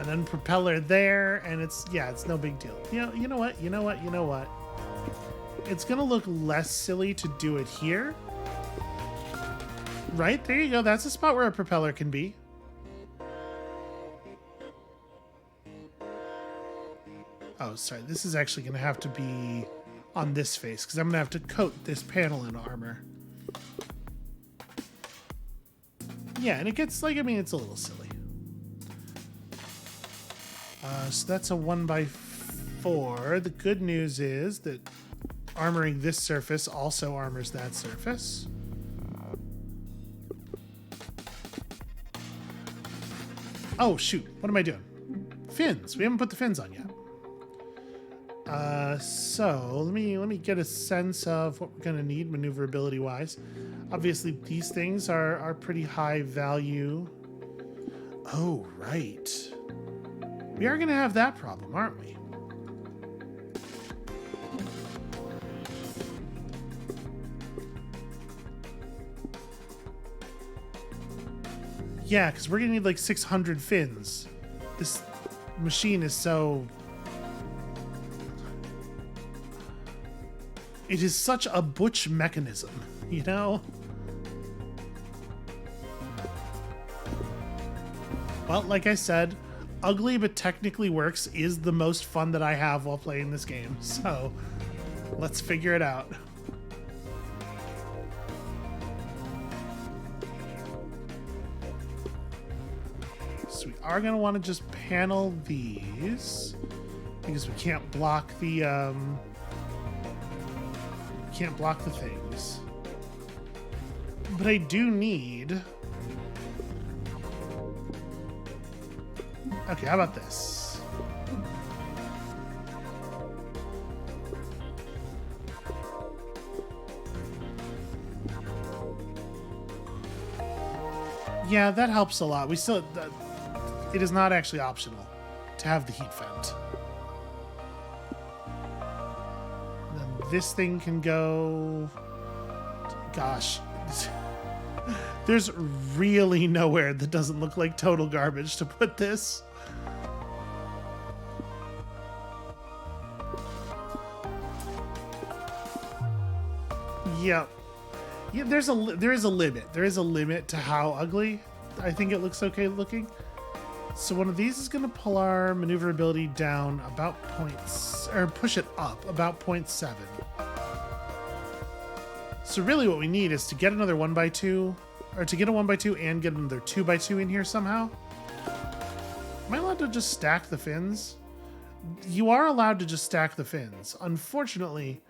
then propeller there, and it's no big deal. You know what? It's gonna look less silly to do it here. Right, there you go. That's a spot where a propeller can be. Oh, sorry. This is actually gonna have to be on this face, because I'm gonna have to coat this panel in armor. Yeah, and it gets like, I mean, it's a little silly. So that's a 1x4. The good news is that armoring this surface also armors that surface. Oh shoot, what am I doing? Fins. We haven't put the fins on yet. So let me get a sense of what we're gonna need maneuverability wise. Obviously these things are pretty high value. Oh right. We are gonna have that problem, aren't we? Yeah, because we're gonna need like 600 fins. This machine is so... It is such a butch mechanism, you know? Well, like I said, ugly but technically works is the most fun that I have while playing this game, so let's figure it out. So we are going to want to just panel these, because we can't block the things. But I do need... Okay, how about this? Yeah, that helps a lot. We still... it is not actually optional to have the heat vent. And then this thing can go... Gosh. There's really nowhere that doesn't look like total garbage to put this. Yep. Yeah, there is a limit. There is a limit to how ugly I think it looks okay looking. So one of these is going to pull our maneuverability down about points, or push it up about 0.7. So really what we need is to get another 1x2, or to get a 1x2 and get another 2x2 in here somehow. Am I allowed to just stack the fins? You are allowed to just stack the fins. Unfortunately,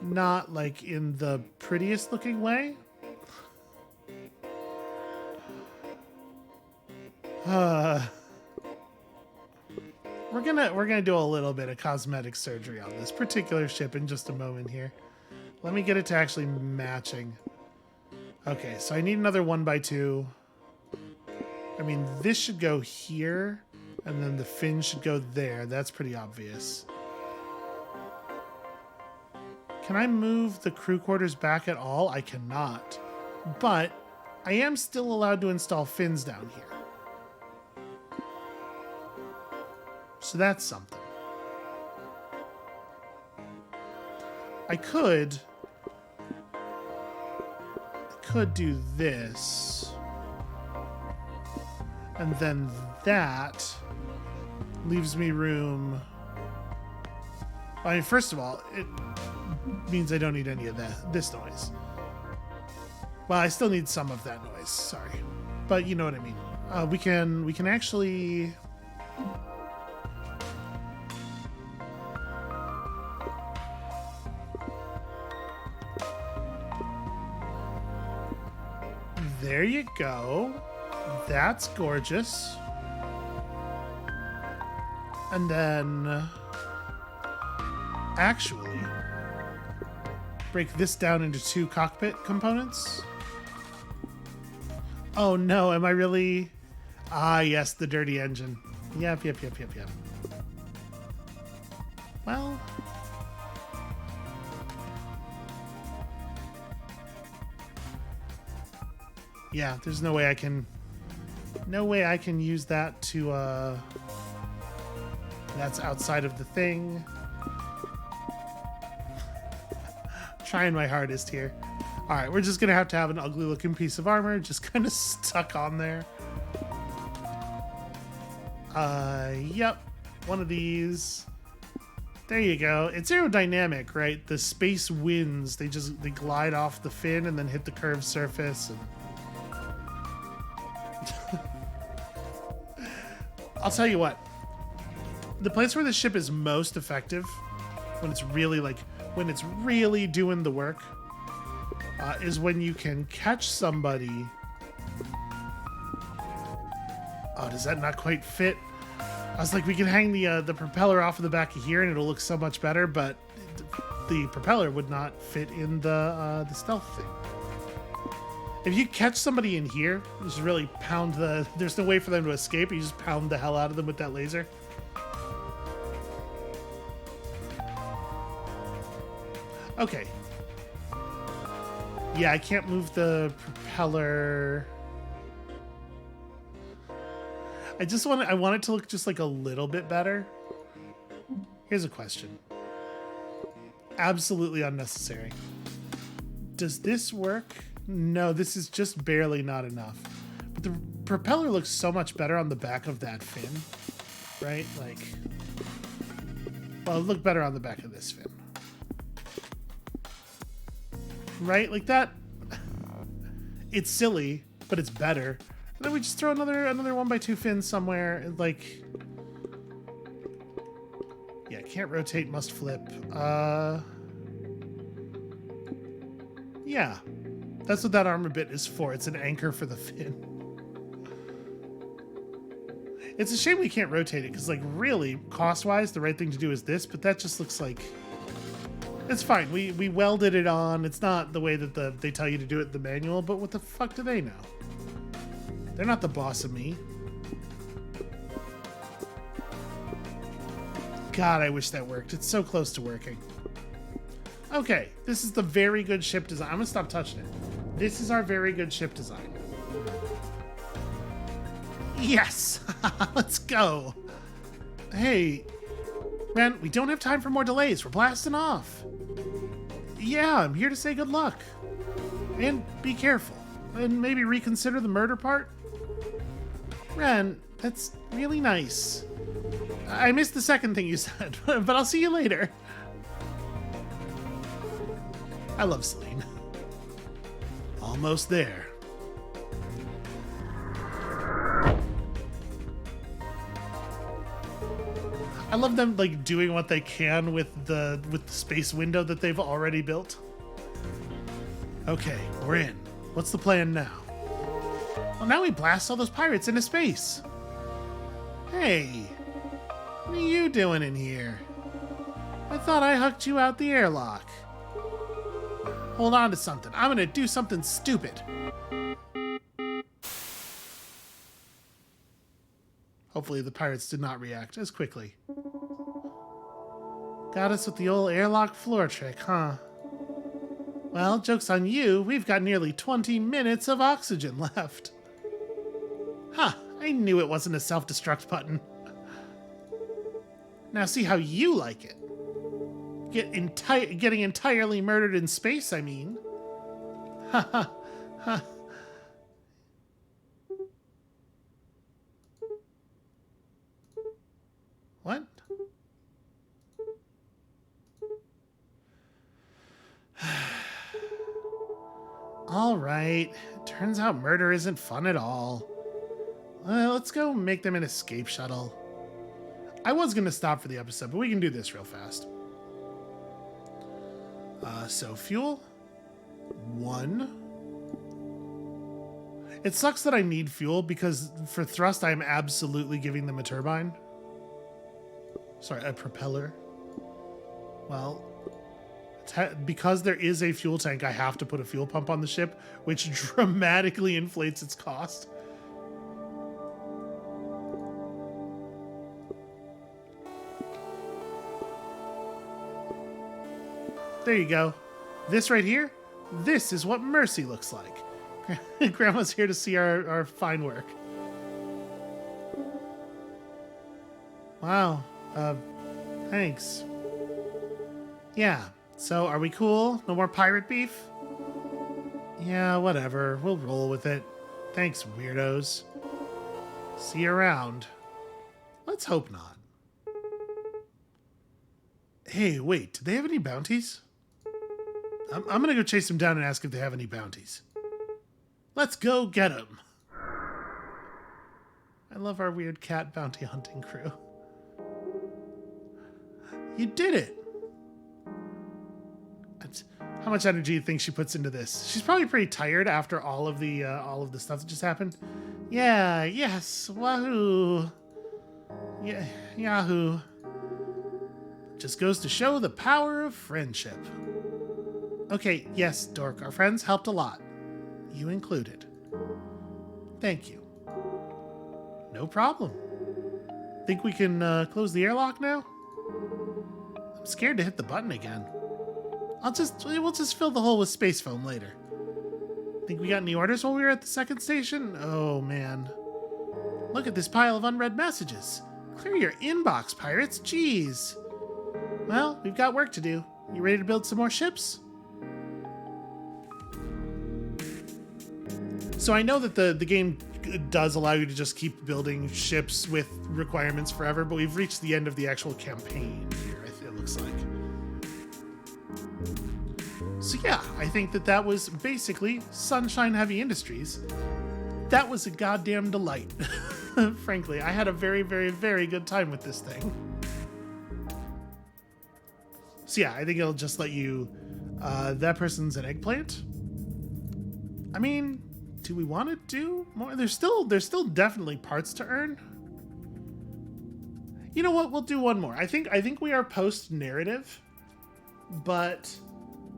not like in the prettiest looking way. We're gonna do a little bit of cosmetic surgery on this particular ship in just a moment here. Let me get it to actually matching. Okay, so I need another 1x2. I mean, this should go here, and then the fin should go there. That's pretty obvious. Can I move the crew quarters back at all? I cannot. But I am still allowed to install fins down here. So that's something. I could do this. And then that leaves me room. I mean, first of all, it means I don't need any of this noise. Well, I still need some of that noise, sorry. But you know what I mean. We can actually... There you go. That's gorgeous. And then... actually... break this down into 2 cockpit components. Oh no, am I really... Ah, yes, the dirty engine. Yep. Well... yeah, there's no way I can... no way I can use that to, that's outside of the thing. Trying my hardest here. Alright, we're just gonna have to have an ugly looking piece of armor just kind of stuck on there. Yep. One of these. There you go. It's aerodynamic, right? The space winds, they glide off the fin and then hit the curved surface. And I'll tell you what. The place where the ship is most effective, when it's really doing the work, is when you can catch somebody. Oh, does that not quite fit? I was like, we can hang the propeller off of the back of here and it'll look so much better, but the propeller would not fit in the stealth thing. If you catch somebody in here, you just really pound there's no way for them to escape, you just pound the hell out of them with that laser. Okay. Yeah, I can't move the propeller. I want it to look just like a little bit better. Here's a question. Absolutely unnecessary. Does this work? No, this is just barely not enough. But the propeller looks so much better on the back of that fin, right? Like, well, it'd look better on the back of this fin. Right? Like that. It's silly, but it's better. And then we just throw another 1x2 fin somewhere. And like, yeah, can't rotate, must flip. Yeah, that's what that armor bit is for. It's an anchor for the fin. It's a shame we can't rotate it because, like, really, cost-wise, the right thing to do is this. But that just looks like. It's fine. We welded it on. It's not the way that they tell you to do it in the manual, but what the fuck do they know? They're not the boss of me. God, I wish that worked. It's so close to working. Okay, this is the very good ship design. I'm gonna stop touching it. This is our very good ship design. Yes! Let's go! Hey, man, we don't have time for more delays. We're blasting off. Yeah, I'm here to say good luck. And be careful. And maybe reconsider the murder part. Ren, that's really nice. I missed the second thing you said, but I'll see you later. I love Celine. Almost there. I love them like doing what they can with the space window that they've already built. Okay, we're in. What's the plan now? Well, now we blast all those pirates into space. Hey, what are you doing in here? I thought I hucked you out the airlock. Hold on to something. I'm gonna do something stupid. Hopefully the pirates did not react as quickly. Got us with the old airlock floor trick, huh? Well, joke's on you. We've got nearly 20 minutes of oxygen left. Huh, I knew it wasn't a self-destruct button. Now see how you like it. Getting entirely murdered in space, I mean. Ha ha ha. What? All right. Turns out murder isn't fun at all. Let's go make them an escape shuttle. I was going to stop for the episode, but we can do this real fast. So fuel. 1. It sucks that I need fuel because for thrust, I'm absolutely giving them a turbine. Sorry, a propeller. Well, because there is a fuel tank, I have to put a fuel pump on the ship, which dramatically inflates its cost. There you go. This right here, this is what mercy looks like. Grandma's here to see our fine work. Wow. Thanks. Yeah, so are we cool? No more pirate beef? Yeah, whatever. We'll roll with it. Thanks, weirdos. See you around. Let's hope not. Hey, wait, do they have any bounties? I'm gonna go chase them down and ask if they have any bounties. Let's go get them. I love our weird cat bounty hunting crew. You did it. How much energy do you think she puts into this? She's probably pretty tired after all of the stuff that just happened. Yeah, yes, wahoo. Yeah, yahoo. Just goes to show the power of friendship. Okay, yes, Dork, our friends helped a lot. You included. Thank you. No problem. Think we can close the airlock now? I'm scared to hit the button again. We'll just fill the hole with space foam later. Think we got any orders while we were at the second station? Oh, man. Look at this pile of unread messages. Clear your inbox, pirates. Jeez. Well, we've got work to do. You ready to build some more ships? So I know that the game does allow you to just keep building ships with requirements forever, but we've reached the end of the actual campaign here, it looks like. So yeah, I think that was basically Sunshine Heavy Industries. That was a goddamn delight. Frankly, I had a very, very, very good time with this thing. So yeah, I think it'll just let you... that person's an eggplant? I mean, do we want to do more? There's still definitely parts to earn. You know what? We'll do one more. I think we are post-narrative, but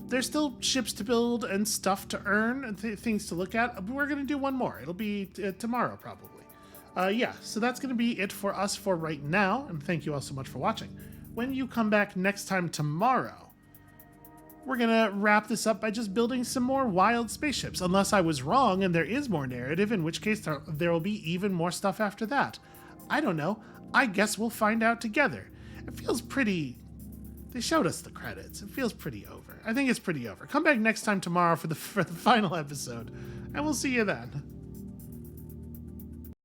there's still ships to build and stuff to earn and things to look at. We're going to do one more. It'll be tomorrow, probably. Yeah, so that's going to be it for us for right now, and thank you all so much for watching. When you come back next time tomorrow, we're going to wrap this up by just building some more wild spaceships, unless I was wrong and there is more narrative, in which case there will be even more stuff after that. I don't know. I guess we'll find out together. It feels pretty... They showed us the credits. It feels pretty over. I think it's pretty over. Come back next time tomorrow for the final episode, and we'll see you then.